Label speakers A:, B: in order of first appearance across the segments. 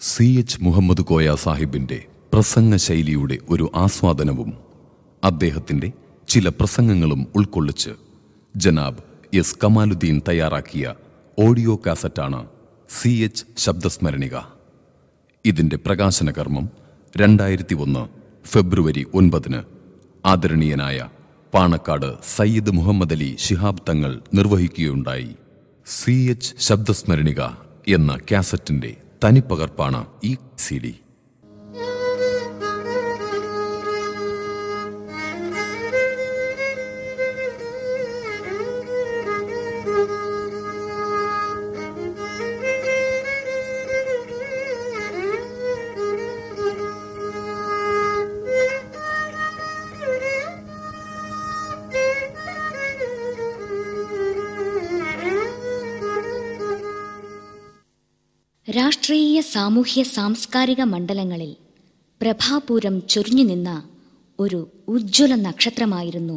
A: CH Muhammad Koya സാഹിബിന്റെ പ്രസംഗ ശൈലിയുടെ ഒരു ആസ്വാദനവും അദ്ദേഹത്തിന്റെ ചില പ്രസംഗങ്ങളും ഉൾക്കൊള്ളിച്ച് ജനാബ് എസ് കമാലുദ്ദീൻ തയ്യാറാക്കിയ ഓഡിയോ കാസറ്റാണ് CH ശബ്ദസ്മരണിക. ഇതിന്റെ പ്രകാശന കർമ്മം 2001 ഫെബ്രുവരി 9 ആദരണീയനായ പാണക്കാട് സയ്യിദ് മുഹമ്മദ് അലി ശിഹാബ് തങ്ങൾ നിർവഹിക്കുകയുണ്ടായി. CH ശബ്ദസ്മരണിക എന്ന കാസറ്റിന്റെ തനിപ്പകർപ്പാണ് ഈ CD.
B: രാഷ്ട്രീയ സാമൂഹ്യ സാംസ്കാരിക മണ്ഡലങ്ങളിൽ പ്രഭാപൂരം ചൊരിഞ്ഞു നിന്ന ഒരു ഉജ്ജ്വല നക്ഷത്രമായിരുന്നു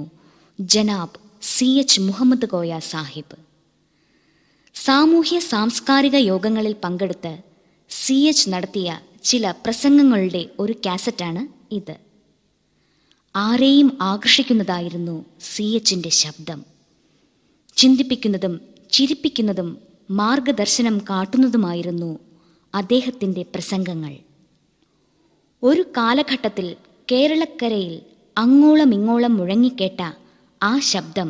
B: ജനാബ് CH മുഹമ്മദ് കോയ സാഹിബ്. സാമൂഹ്യ സാംസ്കാരിക യോഗങ്ങളിൽ പങ്കെടുത്ത് CH നടത്തിയ ചില പ്രസംഗങ്ങളുടെ ഒരു കാസറ്റാണ് ഇത്. ആരെയും ആകർഷിക്കുന്നതായിരുന്നു CHന്റെ ശബ്ദം. ചിന്തിപ്പിക്കുന്നതും ചിരിപ്പിക്കുന്നതും മാർഗദർശനം കാട്ടുന്നതുമായിരുന്നു അദ്ദേഹത്തിൻ്റെ പ്രസംഗങ്ങൾ. ഒരു കാലഘട്ടത്തിൽ കേരളക്കരയിൽ അങ്ങോളം ഇങ്ങോളം മുഴങ്ങിക്കേട്ട ആ ശബ്ദം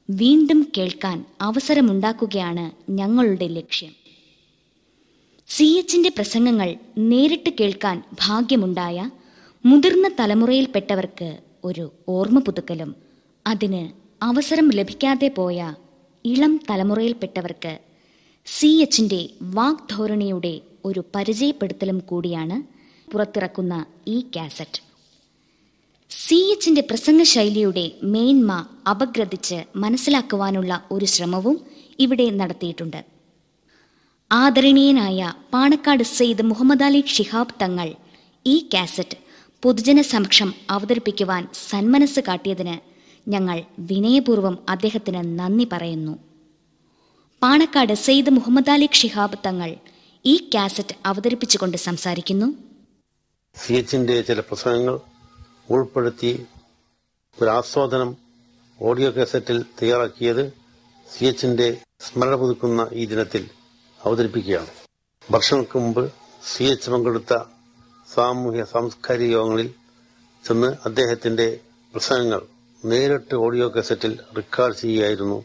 B: വീണ്ടും കേൾക്കാൻ അവസരമുണ്ടാക്കുകയാണ് ഞങ്ങളുടെ ലക്ഷ്യം. CHന്റെ പ്രസംഗങ്ങൾ നേരിട്ട് കേൾക്കാൻ ഭാഗ്യമുണ്ടായ മുതിർന്ന തലമുറയിൽപ്പെട്ടവർക്ക് ഒരു ഓർമ്മ പുതുക്കലും അതിന് അവസരം ലഭിക്കാതെ പോയ ഇളം തലമുറയിൽപ്പെട്ടവർക്ക് CHന്റെ വാഗ്ധോരണിയുടെ ഒരു പരിചയപ്പെടുത്തലും കൂടിയാണ് പുറത്തിറക്കുന്ന ഈ കാസറ്റ്. CHന്റെ പ്രസംഗ ശൈലിയുടെ മേന്മ അപഗ്രഥിച്ച് മനസ്സിലാക്കുവാനുള്ള ഒരു ശ്രമവും ഇവിടെ നടത്തിയിട്ടുണ്ട്. ആദരണീയനായ പാണക്കാട് സയ്യിദ് മുഹമ്മദ് അലി ശിഹാബ് തങ്ങൾ ഈ കാസറ്റ് പൊതുജന സമക്ഷം അവതരിപ്പിക്കുവാൻ സന്മനസ് കാട്ടിയതിന് ഞങ്ങൾ വിനയപൂർവ്വം അദ്ദേഹത്തിന് നന്ദി പറയുന്നു. പാണക്കാട് സയ്യിദ് മുഹമ്മദ് അലി ശിഹാബ് തങ്ങൾ ഈ കാസറ്റ് അവതരിപ്പിച്ചുകൊണ്ട് സംസാരിക്കുന്നു.
C: CHന്റെ ചില പ്രസംഗങ്ങൾ ഉൾപ്പെടുത്തി ഒരു ആസ്വാദനം ഓഡിയോ കാസറ്റിൽ തയ്യാറാക്കിയത് CHന്റെ സ്മരണ പുതുക്കുന്ന ഈ ദിനത്തിൽ അവതരിപ്പിക്കുകയാണ്. വർഷങ്ങൾക്ക് മുമ്പ് CH പങ്കെടുത്ത സാമൂഹ്യ സാംസ്കാരിക യോഗങ്ങളിൽ ചെന്ന് അദ്ദേഹത്തിന്റെ പ്രസംഗങ്ങൾ നേരിട്ട് ഓഡിയോ കാസറ്റിൽ റെക്കോർഡ് ചെയ്യുകയായിരുന്നു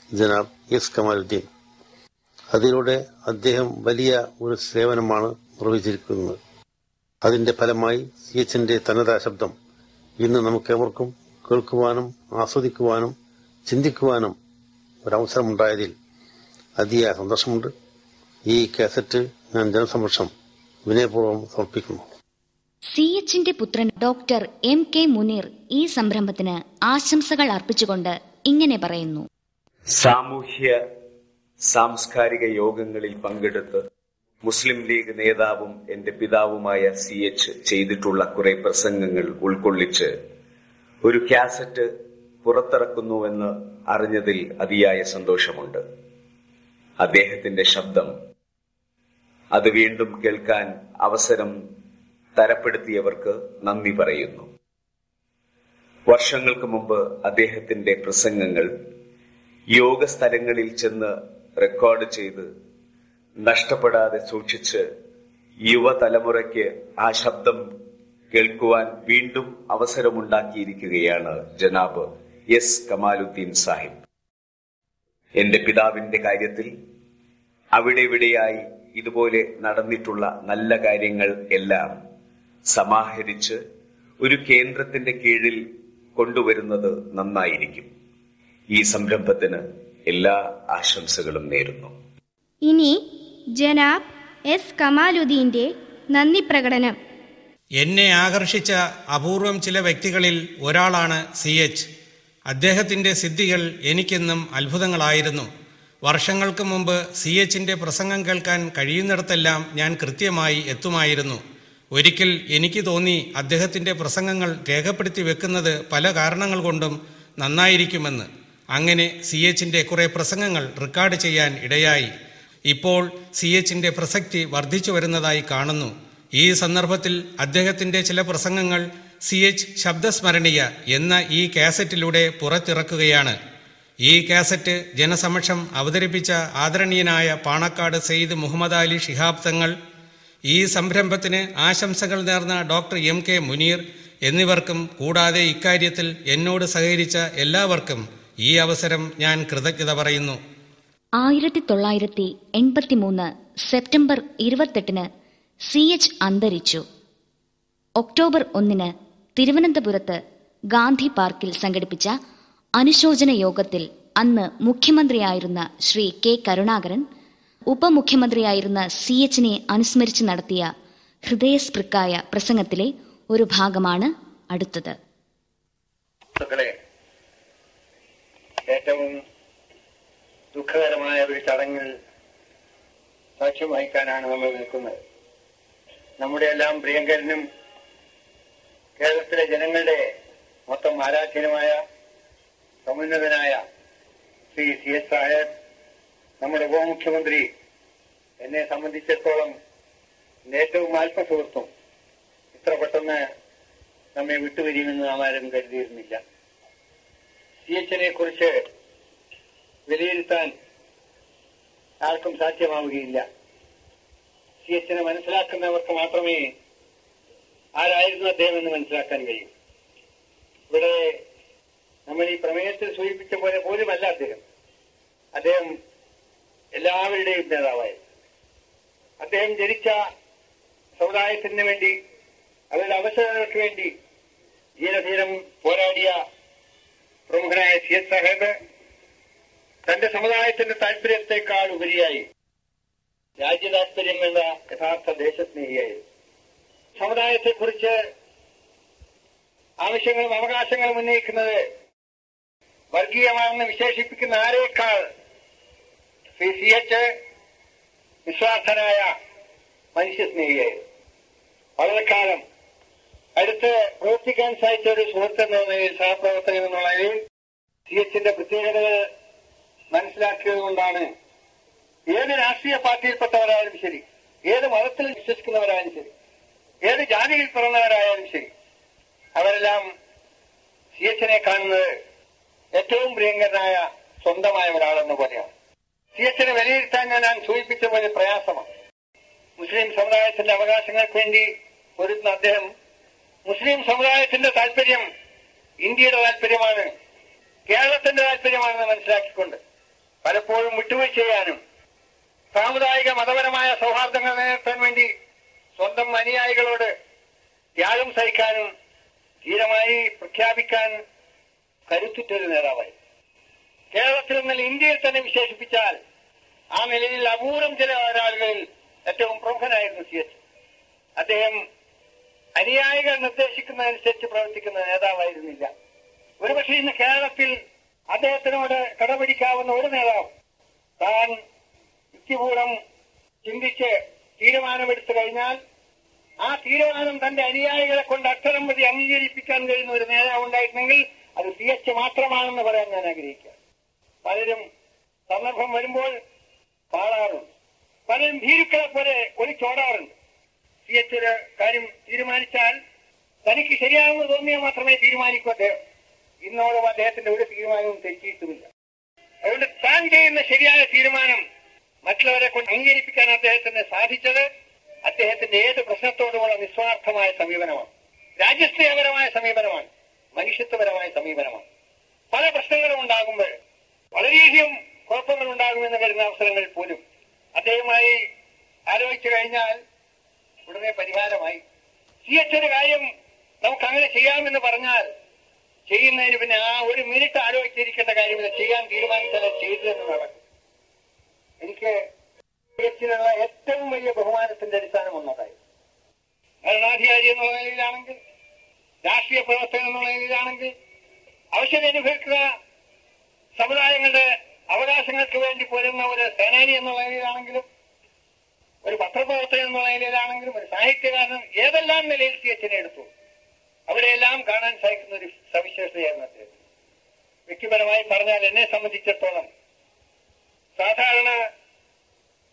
C: ജനാബ് എസ് കമാലുദ്ദീൻ. അതിലൂടെ അദ്ദേഹം വലിയ ഒരു സേവനമാണ് നിർവഹിച്ചിരിക്കുന്നത്. അതിന്റെ ഫലമായി CHന്റെ തനതാ ശബ്ദം ഇന്ന് നമുക്കേവർക്കും കേൾക്കുവാനും ആസ്വദിക്കുവാനും ചിന്തിക്കുവാനും ഒരവസരമുണ്ടായതിൽ അതിയായ സന്തോഷമുണ്ട്. ഈ കാസറ്റ് ഞാൻ ജനസമക്ഷം വിനയപൂർവ്വം സമർപ്പിക്കുന്നു.
B: CHന്റെ പുത്രൻ ഡോക്ടർ MK മുനീർ ഈ സംരംഭത്തിന് ആശംസകൾ അർപ്പിച്ചുകൊണ്ട് ഇങ്ങനെ പറയുന്നു.
D: സാമൂഹ്യ സാംസ്കാരിക യോഗങ്ങളിൽ പങ്കെടുത്ത് മുസ്ലിം ലീഗ് നേതാവും എന്റെ പിതാവുമായ CH ചെയ്തിട്ടുള്ള കുറെ പ്രസംഗങ്ങൾ ഉൾക്കൊള്ളിച്ച് ഒരു കാസറ്റ് പുറത്തിറക്കുന്നുവെന്ന് അറിഞ്ഞതിൽ അതിയായ സന്തോഷമുണ്ട്. അദ്ദേഹത്തിന്റെ ശബ്ദം അത് വീണ്ടും കേൾക്കാൻ അവസരം തരപ്പെടുത്തിയവർക്ക് നന്ദി പറയുന്നു. വർഷങ്ങൾക്ക് മുമ്പ് അദ്ദേഹത്തിന്റെ പ്രസംഗങ്ങൾ യോഗ സ്ഥലങ്ങളിൽ ചെന്ന് റെക്കോർഡ് ചെയ്ത് നഷ്ടപ്പെടാതെ സൂക്ഷിച്ച് യുവതലമുറയ്ക്ക് ആ ശബ്ദം കേൾക്കുവാൻ വീണ്ടും അവസരമുണ്ടാക്കിയിരിക്കുകയാണ് ജനാബ് എസ് കമാലുദ്ദീൻ സാഹിബ്. എന്റെ പിതാവിന്റെ കാര്യത്തിൽ അവിടെ ഇവിടെയായി ഇതുപോലെ നടന്നിട്ടുള്ള നല്ല കാര്യങ്ങൾ എല്ലാം സമാഹരിച്ച് ഒരു കേന്ദ്രത്തിന്റെ കീഴിൽ കൊണ്ടുവരുന്നത് നന്നായിരിക്കും. ഈ സംരംഭത്തിന് എല്ലാ ആശംസകളും നേരുന്നു.
E: ഇനി ജനാബ് എസ് കമാലുദ്ദീന്റെ നന്ദി പ്രകടനം.
F: എന്നെ ആകർഷിച്ച അപൂർവം ചില വ്യക്തികളിൽ ഒരാളാണ് CH. അദ്ദേഹത്തിന്റെ സിദ്ധികൾ എനിക്കെന്നും അത്ഭുതങ്ങളായിരുന്നു. വർഷങ്ങൾക്ക് മുമ്പ് CHന്റെ പ്രസംഗം കേൾക്കാൻ കഴിയുന്നിടത്തെല്ലാം ഞാൻ കൃത്യമായി എത്തുമായിരുന്നു. ഒരിക്കൽ എനിക്ക് തോന്നി അദ്ദേഹത്തിന്റെ പ്രസംഗങ്ങൾ രേഖപ്പെടുത്തി വെക്കുന്നത് പല കാരണങ്ങൾ കൊണ്ടും നന്നായിരിക്കുമെന്ന്. അങ്ങനെ CHന്റെ കുറെ പ്രസംഗങ്ങൾ റെക്കോർഡ് ചെയ്യാൻ ഇടയായി. ഇപ്പോൾ CHന്റെ പ്രസക്തി വർദ്ധിച്ചു വരുന്നതായി കാണുന്നു. ഈ സന്ദർഭത്തിൽ അദ്ദേഹത്തിൻ്റെ ചില പ്രസംഗങ്ങൾ CH ശബ്ദസ്മരണീയ എന്ന ഈ കാസറ്റിലൂടെ പുറത്തിറക്കുകയാണ്. ഈ കാസറ്റ് ജനസമക്ഷം അവതരിപ്പിച്ച ആദരണീയനായ പാണക്കാട് സെയ്ദ് മുഹമ്മദ് അലി ശിഹാബ് തങ്ങൾ, ഈ സംരംഭത്തിന് ആശംസകൾ നേർന്ന ഡോക്ടർ MK മുനീർ എന്നിവർക്കും കൂടാതെ ഇക്കാര്യത്തിൽ എന്നോട് സഹകരിച്ച എല്ലാവർക്കും ഈ അവസരം ഞാൻ കൃതജ്ഞത പറയുന്നു.
B: 1983 സെപ്റ്റംബർ 28 CH അന്തരിച്ചു. ഒക്ടോബർ 1 തിരുവനന്തപുരത്ത് ഗാന്ധി പാർക്കിൽ സംഘടിപ്പിച്ച അനുശോചന യോഗത്തിൽ അന്ന് മുഖ്യമന്ത്രിയായിരുന്ന ശ്രീ K. കരുണാകരൻ ഉപമുഖ്യമന്ത്രിയായിരുന്ന CHനെ അനുസ്മരിച്ച് നടത്തിയ ഹൃദയസ്പൃക്കായ പ്രസംഗത്തിലെ ഒരു ഭാഗമാണ് അടുത്തത്.
G: ഏറ്റവും ദുഃഖകരമായ ഒരു ചടങ്ങിൽ സാക്ഷ്യം വഹിക്കാനാണ് നമ്മൾ നിൽക്കുന്നത്. നമ്മുടെ എല്ലാം പ്രിയങ്കരനും കേരളത്തിലെ ജനങ്ങളുടെ മൊത്തം ആരാധ്യനുമായ സമുന്നതനായ ശ്രീ CH സാഹേബ്, നമ്മുടെ ഉപമുഖ്യമന്ത്രി, എന്നെ സംബന്ധിച്ചിടത്തോളം ഏറ്റവും ആത്മസുഹൃത്തും, ഇത്ര പെട്ടെന്ന് നമ്മെ വിട്ടുപിരിയുമെന്ന് നാം ആരും കരുതിയിരുന്നില്ല. CHനെ കുറിച്ച് വിലയിരുത്താൻ ആർക്കും സാധ്യമാവുകയില്ല. CHനെ മനസ്സിലാക്കുന്നവർക്ക് മാത്രമേ ആരായിരുന്നു അദ്ദേഹം എന്ന് മനസ്സിലാക്കാൻ കഴിയും. ഇവിടെ നമ്മൾ ഈ പ്രമേയത്തിൽ സൂചിപ്പിച്ച പോലെ പോലുമല്ല അദ്ദേഹം എല്ലാവരുടെയും നേതാവായിരുന്നു. അദ്ദേഹം ജനിച്ച സമുദായത്തിന് വേണ്ടി, അവരുടെ അവസരങ്ങൾക്ക് വേണ്ടി ധീരധീരം പോരാടിയ പ്രമുഖനായ CH സാഹേബ് തന്റെ സമുദായത്തിന്റെ താല്പര്യത്തെക്കാൾ ഉപരിയായി രാജ്യ താല്പര്യം എന്ന യഥാർത്ഥ ദേശസ്നേഹിയായിരുന്നു. സമുദായത്തെക്കുറിച്ച് ആവശ്യങ്ങളും അവകാശങ്ങളും ഉന്നയിക്കുന്നത് വർഗീയമാണെന്ന് വിശേഷിപ്പിക്കുന്ന ആരേക്കാൾ CH നിസ്വാർത്ഥനായ മനുഷ്യസ്നേഹിയായിരുന്നു. വളരെ കാലം അടുത്ത് പ്രവർത്തിക്കാൻ സാധിച്ച ഒരു സുഹൃത്ത് എന്ന നിലയിൽ, സഹപ്രവർത്തകൻ എന്നുള്ള നിലയിൽ CHന്റെ പ്രത്യേകതകൾ മനസ്സിലാക്കിയത് കൊണ്ടാണ് ഏത് രാഷ്ട്രീയ പാർട്ടിയിൽപ്പെട്ടവരായാലും ശരി, ഏത് മതത്തിൽ വിശ്വസിക്കുന്നവരായാലും ശരി, ഏത് ജാതിയിൽ പിറന്നവരായാലും ശരി, അവരെല്ലാം CHനെ കാണുന്നത് ഏറ്റവും പ്രിയങ്കരനായ സ്വന്തമായ ഒരാളെന്ന പോലെയാണ്. CHനെ വിലയിരുത്താൻ ഞാൻ സൂചിപ്പിച്ച പോലെ പ്രയാസമാണ്. മുസ്ലിം സമുദായത്തിന്റെ അവകാശങ്ങൾക്ക് വേണ്ടി പൊരുതുന്ന അദ്ദേഹം മുസ്ലിം സമുദായത്തിന്റെ താല്പര്യം ഇന്ത്യയുടെ താല്പര്യമാണ്, കേരളത്തിന്റെ താല്പര്യമാണെന്ന് മനസ്സിലാക്കിക്കൊണ്ട് പലപ്പോഴും വിട്ടുവീഴ്ച ചെയ്യാനും സാമുദായിക മതപരമായ സൗഹാർദ്ദങ്ങൾ നിലനിർത്താൻ വേണ്ടി സ്വന്തം അനുയായികളോട് ത്യാഗം സഹിക്കാനും ധീരമായി പ്രഖ്യാപിക്കാൻ കരുത്തുറ്റൊരു നേതാവായി. കേരളത്തിൽ നിന്നാൽ ഇന്ത്യയിൽ തന്നെ വിശേഷിപ്പിച്ചാൽ ആ നിലയിൽ അപൂർവം ചില ആളുകളിൽ ഏറ്റവും പ്രമുഖനായിരുന്നു CH. അദ്ദേഹം അനുയായികൾ നിർദ്ദേശിക്കുന്നതനുസരിച്ച് പ്രവർത്തിക്കുന്ന നേതാവായിരുന്നില്ല. ഒരുപക്ഷെ ഇന്ന് കേരളത്തിൽ അദ്ദേഹത്തിനോട് കടപിടിക്കാവുന്ന ഒരു നേതാവ് താൻ യുക്തിപൂർവം ചിന്തിച്ച് തീരുമാനമെടുത്തു കഴിഞ്ഞാൽ ആ തീരുമാനം തന്റെ അനുയായികളെ കൊണ്ട് അക്ഷരം പ്രതി അംഗീകരിപ്പിക്കാൻ കഴിയുന്ന ഒരു നേതാവ് ഉണ്ടായിരുന്നെങ്കിൽ അത് CH മാത്രമാണെന്ന് പറയാൻ ഞാൻ ആഗ്രഹിക്കുക. പലരും സന്ദർഭം വരുമ്പോൾ പാടാറുണ്ട്, പലരും ഭീരുക്കളെ പോലെ ഒളിച്ചോടാറുണ്ട്. CH ഒരു കാര്യം തീരുമാനിച്ചാൽ തനിക്ക് ശരിയാണെന്ന് തോന്നിയാൽ മാത്രമേ തീരുമാനിക്കൂ അദ്ദേഹം. ഇന്നോളം അദ്ദേഹത്തിന്റെ ഒരു തീരുമാനവും തെറ്റിയിട്ടുമില്ല. അതുകൊണ്ട് താൻ ചെയ്യുന്ന ശരിയായ തീരുമാനം മറ്റുള്ളവരെ കൊണ്ട് അംഗീകരിപ്പിക്കാൻ അദ്ദേഹത്തിന് സാധിച്ചത് അദ്ദേഹത്തിന്റെ ഏത് പ്രശ്നത്തോടുമുള്ള നിസ്വാർത്ഥമായ സമീപനമാണ്, രാജ്യസ്നേഹപരമായ സമീപനമാണ്, മനുഷ്യത്വപരമായ സമീപനമാണ്. പല പ്രശ്നങ്ങളും ഉണ്ടാകുമ്പോൾ, വളരെയധികം കുഴപ്പങ്ങൾ ഉണ്ടാകുമെന്ന് കരുതുന്ന അവസരങ്ങളിൽ പോലും അദ്ദേഹമായി ആലോചിച്ചു കഴിഞ്ഞാൽ ഉടനെ പരിഹാരമായി. CH ഒരു കാര്യം നമുക്ക് അങ്ങനെ ചെയ്യാമെന്ന് പറഞ്ഞാൽ ചെയ്യുന്നതിന് പിന്നെ ആ ഒരു മിനിറ്റ് ആലോചിച്ചിരിക്കേണ്ട കാര്യമില്ല, ചെയ്യാൻ തീരുമാനിച്ചാൽ ചെയ്തതെന്ന് നടക്കും. എനിക്ക് CHനുള്ള ഏറ്റവും വലിയ ബഹുമാനത്തിന്റെ അടിസ്ഥാനം ഒന്നതായി. ഭരണാധികാരി എന്നുള്ള നിലയിലാണെങ്കിൽ, രാഷ്ട്രീയ പ്രവർത്തകൻ എന്നുള്ള നിലയിലാണെങ്കിൽ, അവശത അനുഭവിക്കുന്ന സമുദായങ്ങളുടെ അവകാശങ്ങൾക്ക് വേണ്ടി പോരുന്ന ഒരു സേനാനി എന്നുള്ള നിലയിലാണെങ്കിലും, ഒരു പത്രപ്രവർത്തകൻ എന്നുള്ള നിലയിലാണെങ്കിലും, ഒരു സാഹിത്യകാരൻ, ഏതെല്ലാം നിലയിൽ CHനെ എടുത്തു അവിടെയെല്ലാം കാണാൻ സാധിക്കുന്ന ഒരു സവിശേഷതയായിരുന്നു അദ്ദേഹം. വ്യക്തിപരമായി പറഞ്ഞാൽ എന്നെ സംബന്ധിച്ചിടത്തോളം സാധാരണ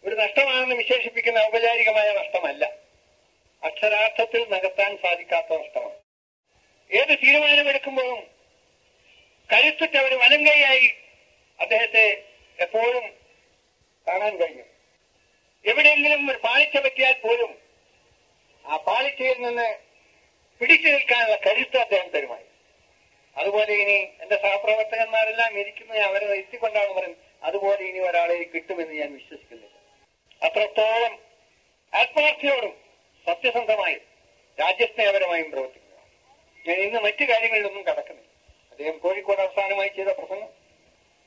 G: ഒരു നഷ്ടമാണെന്ന് വിശേഷിപ്പിക്കുന്ന ഔപചാരികമായ നഷ്ടമല്ല, അക്ഷരാർത്ഥത്തിൽ നികത്താൻ സാധിക്കാത്ത നഷ്ടമാണ്. ഏത് തീരുമാനമെടുക്കുമ്പോഴും കരുത്തുറ്റ ഒരു വലങ്കൈയായി അദ്ദേഹത്തെ എപ്പോഴും കാണാൻ കഴിഞ്ഞു. എവിടെയെങ്കിലും ഒരു പാളിച്ച പറ്റിയാൽ പോലും ആ പാളിച്ചയിൽ നിന്ന് പിടിച്ചു നിൽക്കാനുള്ള കരുത്ത് അദ്ദേഹം തരുമായി. അതുപോലെ ഇനി എന്റെ സഹപ്രവർത്തകന്മാരെല്ലാം ഇരിക്കുന്നത് അവരെ എത്തിക്കൊണ്ടാണ് പറയുന്നത്, അതുപോലെ ഇനി ഒരാളെ കിട്ടുമെന്ന് ഞാൻ വിശ്വസിക്കുന്നില്ല. അത്രത്തോളം ആത്മാർത്ഥയോടും സത്യസന്ധമായും രാജ്യസ്നേഹപരമായും പ്രവർത്തിക്കുക. ഞാൻ ഇന്ന് മറ്റു കാര്യങ്ങളിലൊന്നും കടക്കുന്നില്ല. അദ്ദേഹം കോഴിക്കോട് അവസാനമായി ചെയ്ത പ്രസംഗം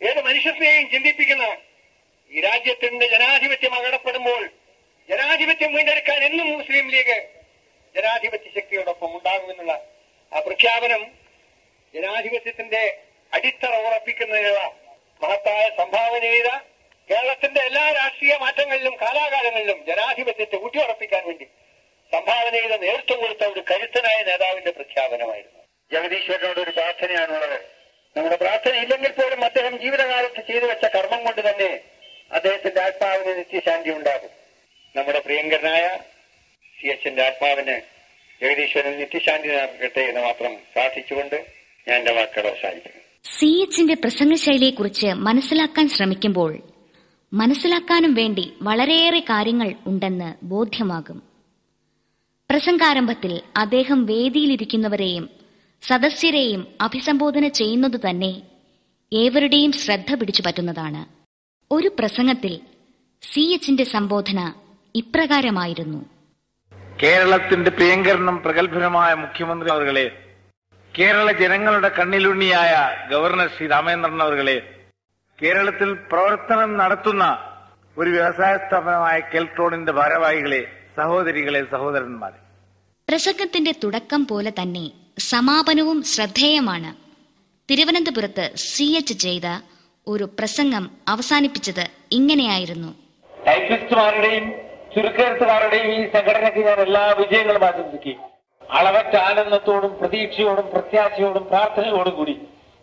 G: ഏത് മനുഷ്യസ്നേഹയും ചിന്തിപ്പിക്കുന്നതാണ്. ഈ രാജ്യത്തിന്റെ ജനാധിപത്യം അകടപ്പെടുമ്പോൾ ജനാധിപത്യം വീണ്ടെടുക്കാൻ എന്നും മുസ്ലിം ലീഗ് ജനാധിപത്യ ശക്തിയോടൊപ്പം ഉണ്ടാകുമെന്നുള്ള ആ പ്രഖ്യാപനം ജനാധിപത്യത്തിന്റെ അടിത്തറ ഉറപ്പിക്കുന്നതിനുള്ള മഹത്തായ സംഭാവന ചെയ്ത, കേരളത്തിന്റെ എല്ലാ രാഷ്ട്രീയ മാറ്റങ്ങളിലും കാലാകാലങ്ങളിലും ജനാധിപത്യത്തെ ഊട്ടിയുറപ്പിക്കാൻ വേണ്ടി സംഭാവന ചെയ്ത, നേതൃത്വം കൊടുത്ത ഒരു കരുത്തനായ നേതാവിന്റെ പ്രഖ്യാപനമായിരുന്നു. ജഗദീശ്വരനോട് ഒരു പ്രാർത്ഥനയാണുള്ളത്. നമ്മുടെ പ്രാർത്ഥന ഇല്ലെങ്കിൽ പോലും അദ്ദേഹം ജീവിതകാലത്ത് ചെയ്തു വെച്ച കർമ്മം കൊണ്ട് തന്നെ അദ്ദേഹത്തിന്റെ ആത്മാവിന് നിത്യശാന്തി ഉണ്ടാകും. നമ്മുടെ പ്രിയങ്കരനായ CHന്റെ ആത്മാവിന് ജഗദീശ്വരൻ നിത്യശാന്തി നൽകട്ടെ എന്ന് മാത്രം പ്രാർത്ഥിച്ചുകൊണ്ട് ഞാൻ എന്റെ വാക്കുകൾ അവസാനിക്കുന്നു.
B: CHന്റെ പ്രസംഗശൈലിയെക്കുറിച്ച് മനസ്സിലാക്കാൻ ശ്രമിക്കുമ്പോൾ മനസ്സിലാക്കാനും വേണ്ടി വളരെയേറെ കാര്യങ്ങൾ ഉണ്ടെന്ന് ബോധ്യമാകും. പ്രസംഗാരംഭത്തിൽ അദ്ദേഹം വേദിയിലിരിക്കുന്നവരെയും സദസ്യരെയും അഭിസംബോധന ചെയ്യുന്നത് തന്നെ ഏവരുടെയും ശ്രദ്ധ പിടിച്ചു പറ്റുന്നതാണ്. ഒരു പ്രസംഗത്തിൽ CHന്റെ സംബോധന ഇപ്രകാരമായിരുന്നു:
H: കേരളത്തിന്റെ പ്രിയങ്കരനും പ്രഗത്ഭനുമായ മുഖ്യമന്ത്രി അവർകളെ, കേരള ജനങ്ങളുടെ കണ്ണിലുണ്ണിയായ ഗവർണർ ശ്രീ രാമേന്ദ്രൻ അവർകളെ, കേരളത്തിൽ പ്രവർത്തനം നടത്തുന്ന ഒരു വ്യവസായ സ്ഥാപനമായ കെൽട്രോണിന്റെ ഭാരവാഹികളെ, സഹോദരികളെ, സഹോദരന്മാരെ.
B: പ്രസംഗത്തിന്റെ തുടക്കം പോലെ തന്നെ സമാപനവും ശ്രദ്ധേയമാണ്. തിരുവനന്തപുരത്ത് CH ചെയ്ത ഒരു പ്രസംഗം അവസാനിപ്പിച്ചത് ഇങ്ങനെയായിരുന്നു:
H: ടൈപ്പിസ്റ്റുമാരുടെയും ചുരുക്കെഴുത്തുകാരുടെയും ഈ സംഘടനയ്ക്ക് ഞാൻ എല്ലാ വിജയങ്ങളും ആശംസിക്കുകയും അളവറ്റ ആനന്ദത്തോടും പ്രതീക്ഷയോടും പ്രത്യാശയോടും പ്രാർത്ഥനയോടും കൂടി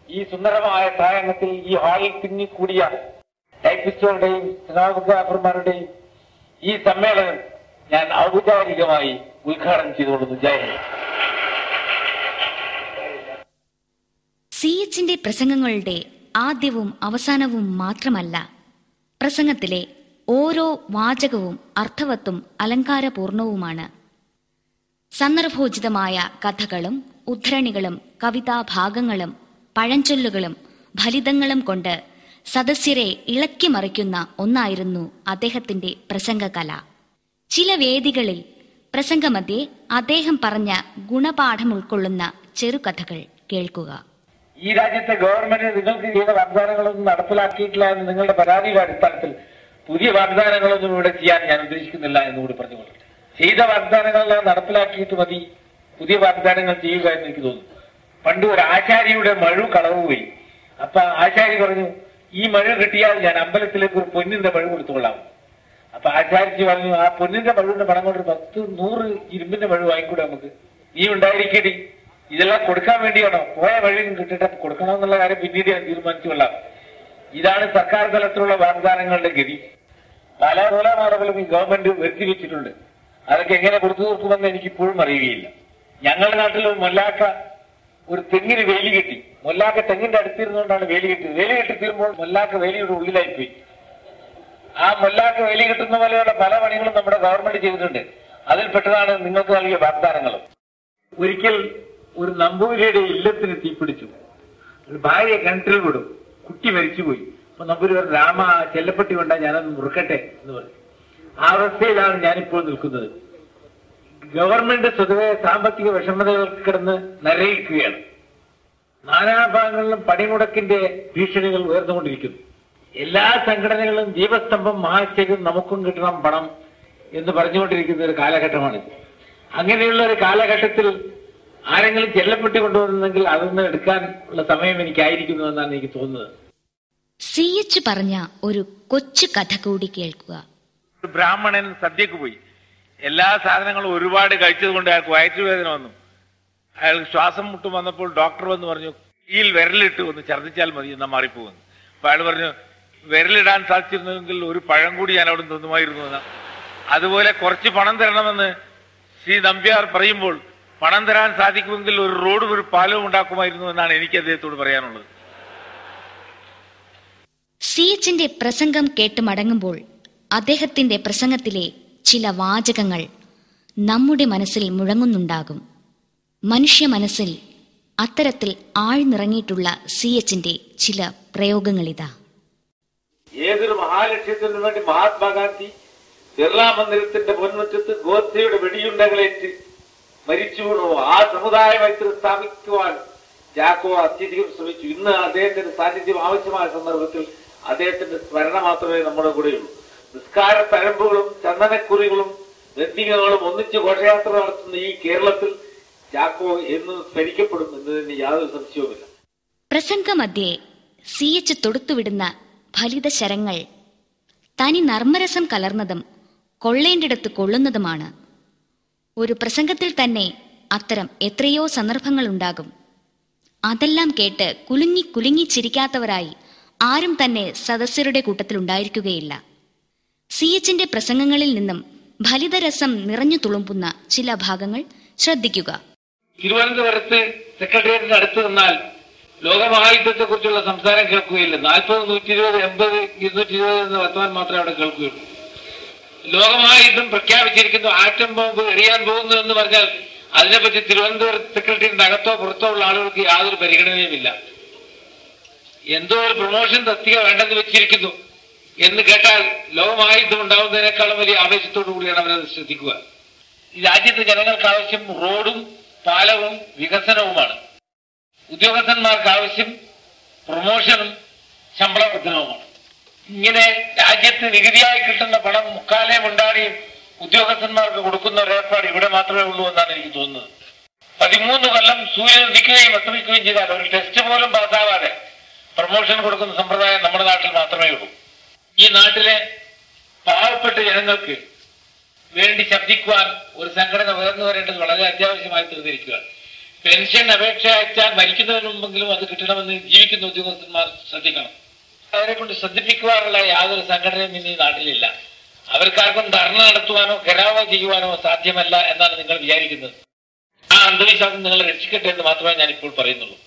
H: ഈ സുന്ദരമായ സായാഹ്നത്തിൽ ഈ ഹാളിൽ തിങ്ങിക്കൂടിയ ടൈപ്പിസ്റ്റുകളുടെയും സ്റ്റെനോഗ്രാഫർമാരുടെയും ഈ സമ്മേളനം ഞാൻ ഔപചാരികമായി ഉദ്ഘാടനം ചെയ്തുകൊള്ളുന്നു. ജയ് ഹിന്ദ്.
B: CHന്റെ പ്രസംഗങ്ങളുടെ ആദ്യവും അവസാനവും മാത്രമല്ല, പ്രസംഗത്തിലെ ഓരോ വാചകവും അർത്ഥവത്തും അലങ്കാരപൂർണവുമാണ്. സന്ദർഭോചിതമായ കഥകളും ഉദ്ധരണികളും കവിതാഭാഗങ്ങളും പഴഞ്ചൊല്ലുകളും ഫലിതങ്ങളും കൊണ്ട് സദസ്യരെ ഇളക്കിമറിക്കുന്ന ഒന്നായിരുന്നു അദ്ദേഹത്തിന്റെ പ്രസംഗകല. ചില വേദികളിൽ പ്രസംഗമധ്യേ അദ്ദേഹം പറഞ്ഞ ഗുണപാഠം ഉൾക്കൊള്ളുന്ന ചെറുകഥകൾ കേൾക്കുക.
H: ഈ രാജ്യത്തെ ഗവൺമെന്റ് നിങ്ങൾക്ക് ചെയ്ത വാഗ്ദാനങ്ങളൊന്നും നടപ്പിലാക്കിയിട്ടില്ല എന്ന് നിങ്ങളുടെ പരാതിയുടെ അടിസ്ഥാനത്തിൽ പുതിയ വാഗ്ദാനങ്ങളൊന്നും ഇവിടെ ചെയ്യാൻ ഞാൻ ഉദ്ദേശിക്കുന്നില്ല എന്നുകൂടി പറഞ്ഞുകൊള്ളട്ടെ. ചെയ്ത വാഗ്ദാനങ്ങളെല്ലാം നടപ്പിലാക്കിയിട്ട് മതി പുതിയ വാഗ്ദാനങ്ങൾ ചെയ്യുക എന്ന് എനിക്ക് തോന്നുന്നു. പണ്ട് ഒരു ആചാര്യയുടെ മഴു കളവുപോയി. അപ്പൊ ആചാര്യ പറഞ്ഞു, ഈ മഴ കിട്ടിയാൽ ഞാൻ അമ്പലത്തിലേക്ക് ഒരു പൊന്നിന്റെ മഴ കൊടുത്തുകൊള്ളാം. അപ്പൊ ആചാര്യ പറഞ്ഞു, ആ പൊന്നിന്റെ മഴുവിന്റെ പണം കൊണ്ട് 10-100 ഇരുമ്പിന്റെ മഴ വാങ്ങിക്കൂടെ നമുക്ക്? നീ ഉണ്ടായിരിക്കടി, ഇതെല്ലാം കൊടുക്കാൻ വേണ്ടിയാണോ? പോയ വഴിയും കിട്ടിട്ട് കൊടുക്കണമെന്നുള്ള കാര്യം പിന്നീട് ഞാൻ തീരുമാനിച്ചു കൊള്ളാം. ഇതാണ് സർക്കാർ തലത്തിലുള്ള വാഗ്ദാനങ്ങളുടെ ഗതി. പല മൂലമാളുകളും ഈ ഗവൺമെന്റ് വരുത്തി വെച്ചിട്ടുണ്ട്. അതൊക്കെ എങ്ങനെ കൊടുത്തു തീർക്കുമെന്ന് എനിക്കിപ്പോഴും അറിയുകയില്ല. ഞങ്ങളുടെ നാട്ടിൽ ഒരു മൊല്ലാക്ക ഒരു തെങ്ങിന് വേലി കെട്ടി. മൊല്ലാക്ക തെങ്ങിന്റെ അടുത്തിരുന്നുകൊണ്ടാണ് വേലി കെട്ടിയത്. വേലി കെട്ടി തീരുമ്പോൾ മൊല്ലാക്ക വേലിയുടെ ഉള്ളിലായിപ്പോയി. ആ മൊല്ലാക്ക വേലി കെട്ടുന്ന പോലെയുള്ള പല പണികളും നമ്മുടെ ഗവൺമെന്റ് ചെയ്തിട്ടുണ്ട്. അതിൽപ്പെട്ടതാണ് നിങ്ങൾക്ക് നൽകിയ വാഗ്ദാനങ്ങളും. ഒരിക്കൽ ഒരു നമ്പൂതിരിയുടെ ഇല്ലത്തിന് തീപിടിച്ചു. ഒരു ഭാര്യ കിണറ്റിൽ വിടും, കുട്ടി മരിച്ചുപോയി. അപ്പൊ നമ്പൂരി പറഞ്ഞു, രാമ ചെല്ലപ്പെട്ടി കൊണ്ടാ ഞാനൊന്ന് മുറുക്കട്ടെ എന്ന് പറഞ്ഞു. ആ അവസ്ഥയിലാണ് ഞാനിപ്പോൾ നിൽക്കുന്നത്. ഗവൺമെന്റ് സ്വതവേ സാമ്പത്തിക വിഷമതകൾക്ക് കിടന്ന് നരയിക്കുകയാണ്. നാനാഭാഗങ്ങളിലും പണിമുടക്കിന്റെ ഭീഷണികൾ ഉയർന്നുകൊണ്ടിരിക്കുന്നു. എല്ലാ സംഘടനകളും ദീപസ്തംഭം മഹാശേഖരം നമുക്കും കിട്ടണം പണം എന്ന് പറഞ്ഞുകൊണ്ടിരിക്കുന്ന ഒരു കാലഘട്ടമാണിത്. അങ്ങനെയുള്ള ഒരു കാലഘട്ടത്തിൽ ആരെങ്കിലും ചെല്ലപ്പെട്ടി കൊണ്ടുവന്നെങ്കിൽ അതൊന്ന് എടുക്കാൻ ഉള്ള സമയം എനിക്കായിരിക്കുന്നു എന്നാണ് എനിക്ക് തോന്നുന്നത്.
B: CH പറഞ്ഞ ഒരു കൊച്ചു കഥ കൂടി കേൾക്കുക.
H: ഒരു ബ്രാഹ്മണൻ സദ്യക്ക് പോയി. എല്ലാ സാധനങ്ങളും ഒരുപാട് കഴിച്ചത് കൊണ്ട് അയാൾക്ക് വയറ്റുവേദന വന്നു. അയാൾക്ക് ശ്വാസം മുട്ടും വന്നപ്പോൾ ഡോക്ടർ വന്ന് പറഞ്ഞു, കീൽ വിരലിട്ട് ഒന്ന് ഛർദ്ദിച്ചാൽ മതി, എന്നാ മാറിപ്പോകുന്നു. അപ്പൊ അയാൾ പറഞ്ഞു, വിരലിടാൻ സാധിച്ചിരുന്നെങ്കിൽ ഒരു പഴം കൂടി ഞാൻ അവിടെ തിന്നുമായിരുന്നു എന്നാണ്. അതുപോലെ കുറച്ച് പണം തരണമെന്ന് ശ്രീ നമ്പ്യാർ പറയുമ്പോൾ പണം തരാൻ സാധിക്കുമെങ്കിൽ ഒരു റോഡും ഒരു പാലവും ഉണ്ടാക്കുമായിരുന്നു എന്നാണ് എനിക്ക് അദ്ദേഹത്തോട് പറയാനുള്ളത്.
B: CHന്റെ പ്രസംഗം കേട്ട് മടങ്ങുമ്പോൾ അദ്ദേഹത്തിന്റെ പ്രസംഗത്തിലെ ചില വാചകങ്ങൾ നമ്മുടെ മനസ്സിൽ മുഴങ്ങുന്നുണ്ടാകും. മനുഷ്യ മനസ്സിൽ അത്തരത്തിൽ ആഴ്ന്നിറങ്ങിയിട്ടുള്ള CHന്റെ ചില പ്രയോഗങ്ങളിതാ.
H: ഏതൊരു മഹാലക്ഷ്യത്തിനു വേണ്ടി മഹാത്മാഗാന്ധി ബിർളാ മന്ദിരത്തിന്റെ മുൻമുറ്റത്ത് ഗോഡ്സെയുടെ വെടിയുണ്ടകളേറ്റ് മരിച്ചു വീണു. ആ സമുദായ മൈത്രി സ്ഥാപിക്കുവാൻ ജാക്കോ അത്യധികം ശ്രമിച്ചു. ഇന്ന് അദ്ദേഹത്തിന്റെ സാന്നിധ്യം ആവശ്യമായ സന്ദർഭത്തിൽ അദ്ദേഹത്തിന്റെ സ്മരണ മാത്രമേ നമ്മുടെ കൂടെയുള്ളൂ. നിസ്കാര തഴമ്പുകളും ചന്ദനക്കുറികളും ബന്ധികകളും ഒന്നിച്ച് ഘോഷയാത്ര നടത്തുന്ന ഈ കേരളത്തിൽ ജാക്കോ എന്ന് സ്മരിക്കപ്പെടും എന്നതിന് യാതൊരു സംശയവുമില്ല.
B: പ്രസംഗമധ്യേ CH തൊടുത്തുവിടുന്ന ഫലിത ശരങ്ങൾ തനി നർമ്മരസം കലർന്നതും കൊള്ളേണ്ടിടത്ത് കൊള്ളുന്നതുമാണ്. ഒരു പ്രസംഗത്തിൽ തന്നെ അത്തരം എത്രയോ സന്ദർഭങ്ങളുണ്ടാകും. അതെല്ലാം കേട്ട് കുലുങ്ങി കുലുങ്ങി ചിരിക്കാത്തവരായി ആരും തന്നെ സദസ്യരുടെ കൂട്ടത്തിലുണ്ടായിരിക്കുകയില്ല. CHന്റെ പ്രസംഗങ്ങളിൽ നിന്നും ഫലിതരസം നിറഞ്ഞു തുളുമ്പുന്ന ചില ഭാഗങ്ങൾ ശ്രദ്ധിക്കുക.
H: തിരുവനന്തപുരത്ത് സെക്രട്ടേറിയറ്റിന് അടുത്ത് നിന്നാൽ ലോകമഹായുദ്ധത്തെ കുറിച്ചുള്ള സംസാരം കേൾക്കുകയില്ല. 40, 120, 80, 220 എന്ന വർത്തമാൻ മാത്രമേ അവിടെ കേൾക്കുകയുള്ളൂ. ലോകമഹായുദ്ധം പ്രഖ്യാപിച്ചിരിക്കുന്നു, ആറ്റം ബോംബ് എറിയാൻ പോകുന്നു എന്ന് പറഞ്ഞാൽ അതിനെപ്പറ്റി തിരുവനന്തപുരം സെക്രട്ടേറിയറ്റിന്റെ അകത്തോ പുറത്തോ ഉള്ള ആളുകൾക്ക് യാതൊരു പരിഗണനയുമില്ല. എന്തോ ഒരു പ്രൊമോഷൻ തസ്തിക വേണ്ടെന്ന് വെച്ചിരിക്കുന്നു എന്ന് കേട്ടാൽ ലോകമഹായുദ്ധം ഉണ്ടാവുന്നതിനേക്കാളും വലിയ ആവേശത്തോടു കൂടിയാണ് അവരത് ശ്രദ്ധിക്കുക. ഈ രാജ്യത്തെ ജനങ്ങൾക്ക് ആവശ്യം റോഡും പാലവും വികസനവുമാണ്. ഉദ്യോഗസ്ഥന്മാർക്ക് ആവശ്യം പ്രൊമോഷനും ശമ്പള വർധനവുമാണ്. ഇങ്ങനെ രാജ്യത്ത് നികുതിയായി കിട്ടുന്ന പണം മുക്കാലേ മുണ്ടാടിയും ഉദ്യോഗസ്ഥന്മാർക്ക് കൊടുക്കുന്ന ഒരു ഏർപ്പാട് ഇവിടെ മാത്രമേ ഉള്ളൂ എന്നാണ് എനിക്ക് തോന്നുന്നത്. 13 കൊല്ലം സൂര്യൻ ഉദിക്കുകയും അസ്തമിക്കുകയും ചെയ്താൽ ഒരു ടെസ്റ്റ് പോലും പാസ്സാവാതെ പ്രൊമോഷൻ കൊടുക്കുന്ന സമ്പ്രദായം നമ്മുടെ നാട്ടിൽ മാത്രമേ ഉള്ളൂ. ഈ നാട്ടിലെ പാവപ്പെട്ട ജനങ്ങൾക്ക് വേണ്ടി ശബ്ദിക്കുവാൻ ഒരു സംഘടന ഉയർന്നു വരേണ്ടത് വളരെ അത്യാവശ്യമായി തീർന്നിരിക്കുകയാണ്. പെൻഷൻ അപേക്ഷ അയച്ചാൽ മരിക്കുന്നതിന് മുമ്പെങ്കിലും അത് കിട്ടണമെന്ന് ജീവിക്കുന്ന ഉദ്യോഗസ്ഥന്മാർ ശ്രദ്ധിക്കണം. അവരെ കൊണ്ട് ശ്രദ്ധിപ്പിക്കുവാനുള്ള യാതൊരു സംഘടനയും ഇന്ന് ഈ നാട്ടിലില്ല. അവർക്കാർക്കും ധർണ നടത്തുവാനോ ഘെരാവോ ചെയ്യുവാനോ സാധ്യമല്ല എന്നാണ് നിങ്ങൾ വിചാരിക്കുന്നത്. ആ അന്ധവിശ്വാസം നിങ്ങൾ രക്ഷിക്കട്ടെ എന്ന് മാത്രമേ ഞാൻ ഇപ്പോൾ പറയുന്നുള്ളൂ.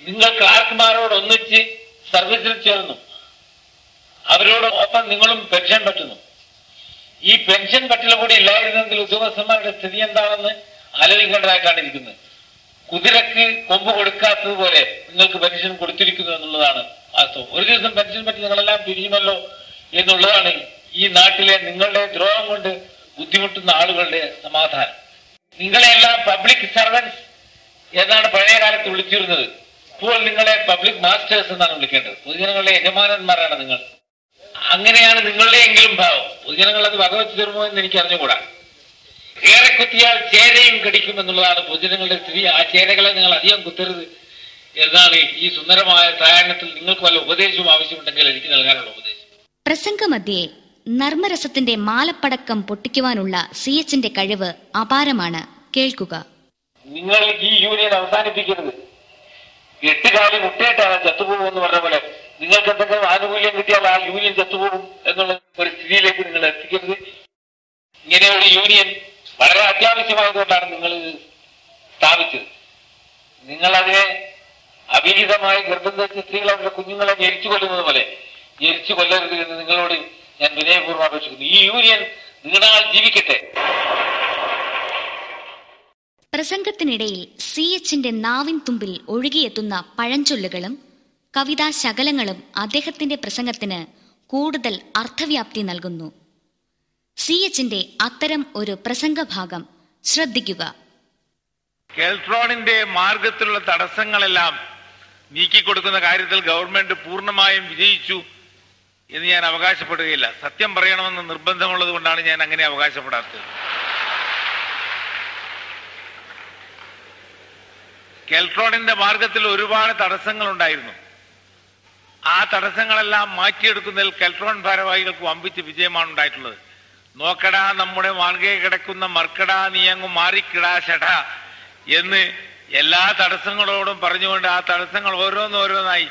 H: നിങ്ങൾ ക്ലാർക്കുമാരോട് ഒന്നിച്ച് സർവീസിൽ ചേർന്നു, അവരോടൊപ്പം നിങ്ങളും പെൻഷൻ പറ്റുന്നു. ഈ പെൻഷൻ പറ്റില്ല കൂടി ഇല്ലായിരുന്നെങ്കിൽ ഉദ്യോഗസ്ഥന്മാരുടെ സ്ഥിതി എന്താണെന്ന് ആലോചിക്കേണ്ടതായിട്ടാണിരിക്കുന്നത്. കുതിരക്ക് കൊമ്പ് കൊടുക്കാത്തതുപോലെ നിങ്ങൾക്ക് പെൻഷൻ കൊടുത്തിരിക്കുന്നു എന്നുള്ളതാണ് വാസ്തവം. ഒരു ദിവസം പെൻഷൻ പറ്റി നിങ്ങളെല്ലാം പിരിയുമല്ലോ എന്നുള്ളതാണ് ഈ നാട്ടിലെ നിങ്ങളുടെ ദ്രോഹം കൊണ്ട് ബുദ്ധിമുട്ടുന്ന ആളുകളുടെ സമാധാനം. നിങ്ങളെല്ലാം പബ്ലിക് സർവൻസ് എന്നാണ് പഴയ കാലത്ത് വിളിച്ചിരുന്നത്. ഇപ്പോൾ നിങ്ങളെ പബ്ലിക് മാസ്റ്റേഴ്സ് എന്നാണ് വിളിക്കേണ്ടത്. പൊതുജനങ്ങളുടെ യജമാനന്മാരാണ് നിങ്ങൾ. അങ്ങനെയാണ് നിങ്ങളുടെ എങ്കിലും ഭാവം. പൊതുജനങ്ങൾ അത് വകവെച്ച് തരുമോ എന്ന് എനിക്ക് അറിഞ്ഞുകൂടാ. ഏറെ കുത്തിയാൽ ചേരയും കടിക്കും എന്നുള്ളതാണ് പൊതുജനങ്ങളുടെ സ്ഥിതി. ആ ചേരകളെ നിങ്ങൾ അധികം കുത്തരുത് എന്നാണ് ഈ സുന്ദരമായ സായാഹ്നത്തിൽ നിങ്ങൾക്ക് വല്ല ഉപദേശവും ആവശ്യമുണ്ടെങ്കിൽ എനിക്ക് നൽകാനുള്ള ഉപദേശം.
B: പ്രസംഗമധ്യേ നർമ്മരസത്തിന്റെ മാലപ്പടക്കം പൊട്ടിക്കുവാനുള്ള CHന്റെ കഴിവ് അപാരമാണ്. കേൾക്കുക.
H: നിങ്ങൾ ഈ യൂണിയൻ അവസാനിപ്പിക്കരുത്. 8 കാലി മുട്ടയിട്ടാണ് ചത്തുപോകുമെന്ന് പറഞ്ഞ പോലെ നിങ്ങൾക്ക് എന്തെങ്കിലും ആനുകൂല്യം കിട്ടിയാൽ ആ യൂണിയൻ ചത്തുപോകും എന്നുള്ള ഒരു സ്ഥിതിയിലേക്ക് നിങ്ങൾ എത്തിക്കരുത്. ഇങ്ങനെ ഒരു യൂണിയൻ വളരെ അത്യാവശ്യമായതുകൊണ്ടാണ് നിങ്ങൾ സ്ഥാപിച്ചത്. നിങ്ങളതിനെ അവിഹിതമായി ഗർഭം ധരിച്ച സ്ത്രീകൾ അവരുടെ കുഞ്ഞുങ്ങളെ ജനിച്ചു കൊല്ലുന്നത് പോലെ ജനിച്ചു കൊല്ലരുത് എന്ന് നിങ്ങളോട് ഞാൻ വിനയപൂർവ്വം അപേക്ഷിക്കുന്നു. ഈ യൂണിയൻ നീണാൾ ജീവിക്കട്ടെ.
B: പ്രസംഗത്തിനിടയിൽ CHന്റെ നാവിൻ തുമ്പിൽ ഒഴുകിയെത്തുന്ന പഴഞ്ചൊല്ലുകളും കവിതാ ശകലങ്ങളും അദ്ദേഹത്തിന്റെ പ്രസംഗത്തിന് കൂടുതൽ അർത്ഥവ്യാപ്തി നൽകുന്നു. CHന്റെ അത്തരം ഒരു പ്രസംഗഭാഗം ശ്രദ്ധിക്കുക.
H: കെൽട്രോണിന്റെ മാർഗത്തിലുള്ള തടസ്സങ്ങളെല്ലാം നീക്കിക്കൊടുക്കുന്ന കാര്യത്തിൽ ഗവൺമെന്റ് പൂർണ്ണമായും വിജയിച്ചു എന്ന് ഞാൻ അവകാശപ്പെടുകയില്ല. സത്യം പറയണമെന്ന് നിർബന്ധമുള്ളത് കൊണ്ടാണ് ഞാൻ അങ്ങനെ അവകാശപ്പെടാത്തത്. കെൽട്രോണിന്റെ മാർഗത്തിൽ ഒരുപാട് തടസ്സങ്ങൾ ഉണ്ടായിരുന്നു. ആ തടസ്സങ്ങളെല്ലാം മാറ്റിയെടുക്കുന്നതിൽ കെൽട്രോൺ ഭാരവാഹികൾക്ക് വമ്പിച്ച വിജയമാണ് ഉണ്ടായിട്ടുള്ളത്. നോക്കടാ നമ്മുടെ മാർഗേ കിടക്കുന്ന മർക്കടാ നീയങ്ങു മാറിക്കിടാ ഷടാ എന്ന് എല്ലാ തടസ്സങ്ങളോടും പറഞ്ഞുകൊണ്ട് ആ തടസ്സങ്ങൾ ഓരോന്നോരോന്നായി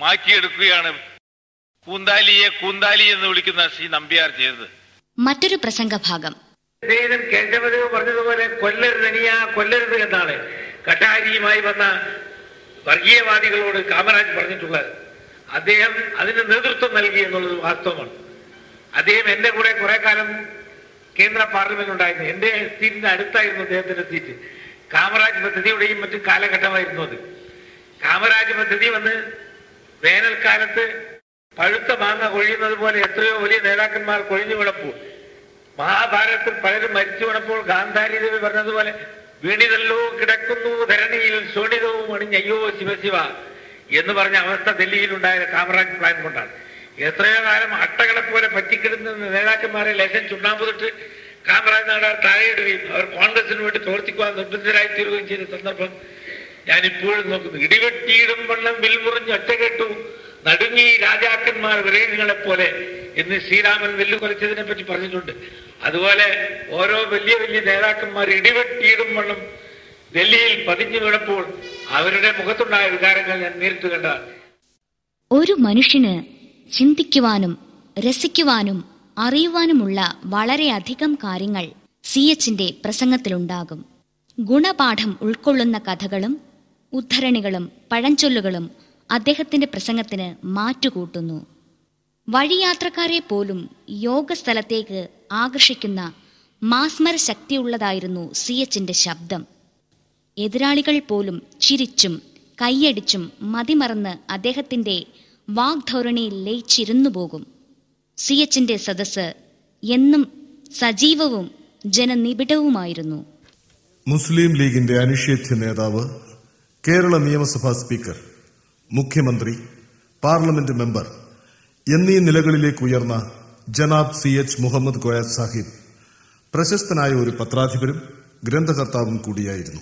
H: മാറ്റിയെടുക്കുകയാണ് കൂന്താലിയെ കൂന്താലി എന്ന് വിളിക്കുന്ന ശ്രീ നമ്പ്യാർ ചെയ്തത്.
B: മറ്റൊരു പ്രസംഗഭാഗം.
H: കേശവദേവ് പറഞ്ഞതുപോലെ കൊല്ലരുത് എന്നാണ് കട്ടാരിയുമായി വന്ന വർഗീയവാദികളോട് കാമരാജ് പറഞ്ഞിട്ടുള്ളത്. അദ്ദേഹം അതിന് നേതൃത്വം നൽകി എന്നുള്ളത് വാസ്തവമാണ്. അദ്ദേഹം എന്റെ കൂടെ കുറെ കാലം കേന്ദ്ര പാർലമെന്റ് ഉണ്ടായിരുന്നു. എന്റെ സീറ്റിന്റെ അടുത്തായിരുന്നു അദ്ദേഹത്തിന്റെ സീറ്റ്. കാമരാജ് പദ്ധതിയുടെയും മറ്റു കാലഘട്ടമായിരുന്നു അത്. കാമരാജ് പദ്ധതി വന്ന് വേനൽക്കാലത്ത് പഴുത്ത മാങ്ങ കൊഴിയുന്നത് പോലെ എത്രയോ വലിയ നേതാക്കന്മാർ കൊഴിഞ്ഞു വീണപ്പോൾ, മഹാഭാരതത്തിൽ പലരും മരിച്ചു വീണപ്പോൾ ഗാന്ധാരി ദേവി പറഞ്ഞതുപോലെ വീണിതല്ലോ കിടക്കുന്നു ധരണിയിൽ ശോണിതവും അണിഞ്ഞയ്യോ ശിവശിവ എന്ന് പറഞ്ഞ അവസ്ഥ ഡൽഹിയിലുണ്ടായ കാമറാജ് പ്ലാൻ കൊണ്ടാണ്. എത്രയോ കാലം അട്ടകളെ പോലെ പറ്റിക്കിടുന്ന നേതാക്കന്മാരെ ലേശം ചുണ്ണാമ്പുതിട്ട് കാമറാജ് നാടാർ താഴെയിടുകയും അവർ കോൺഗ്രസിന് വേണ്ടി പ്രവർത്തിക്കുവാൻ നിർബന്ധിതരായി തീരുകയും ചെയ്ത സന്ദർഭം ഞാനിപ്പോഴും നോക്കുന്നു. ഇടിവെട്ടിയിടും വണ്ണം വിൽമുറിഞ്ഞ് ഒറ്റ കേട്ടു നടുങ്ങി രാജാക്കന്മാർ വിരേണികളെ പോലെ എന്ന് ശ്രീരാമൻ വെല്ലുകൊലച്ചതിനെ പറ്റി പറഞ്ഞിട്ടുണ്ട്. അതുപോലെ ഓരോ വലിയ വലിയ നേതാക്കന്മാർ ഇടിവെട്ടിയിടും വണ്ണം ഡൽഹിയിൽ പതിഞ്ഞു വീണപ്പോൾ അവരുടെ മുഖത്തുണ്ടായ വികാരങ്ങൾ ഞാൻ നേരിട്ട് കണ്ടതാണ്.
B: ഒരു മനുഷ്യന് ചിന്തിക്കുവാനും രസിക്കുവാനും അറിയുവാനുമുള്ള വളരെയധികം കാര്യങ്ങൾ CHന്റെ പ്രസംഗത്തിലുണ്ടാകും. ഗുണപാഠം ഉൾക്കൊള്ളുന്ന കഥകളും ഉദ്ധരണികളും പഴഞ്ചൊല്ലുകളും അദ്ദേഹത്തിന്റെ പ്രസംഗത്തിന് മാറ്റുകൂട്ടുന്നു. വഴിയാത്രക്കാരെ പോലും യോഗസ്ഥലത്തേക്ക് ആകർഷിക്കുന്ന മാസ്മര ശക്തിയുള്ളതായിരുന്നു CHന്റെ ശബ്ദം. എതിരാളികൾ പോലും ചിരിച്ചും കൈയടിച്ചും മതിമറന്ന് അദ്ദേഹത്തിന്റെ വാഗ്ധോരണിയിൽ ലയിച്ചിരുന്നു പോകും. CHന്റെ സദസ്സ് എന്നും സജീവവും ജനനിബിഡവുമായിരുന്നു.
I: മുസ്ലിം ലീഗിന്റെ അനിഷേധ്യ നേതാവ്, കേരള നിയമസഭാ സ്പീക്കർ, മുഖ്യമന്ത്രി, പാർലമെന്റ് മെമ്പർ എന്നീ നിലകളിലേക്ക് ഉയർന്ന ജനാബ് CH മുഹമ്മദ് കോയ സാഹിബ് പ്രശസ്തനായ ഒരു പത്രാധിപരും ഗ്രന്ഥകർത്താവും കൂടിയായിരുന്നു.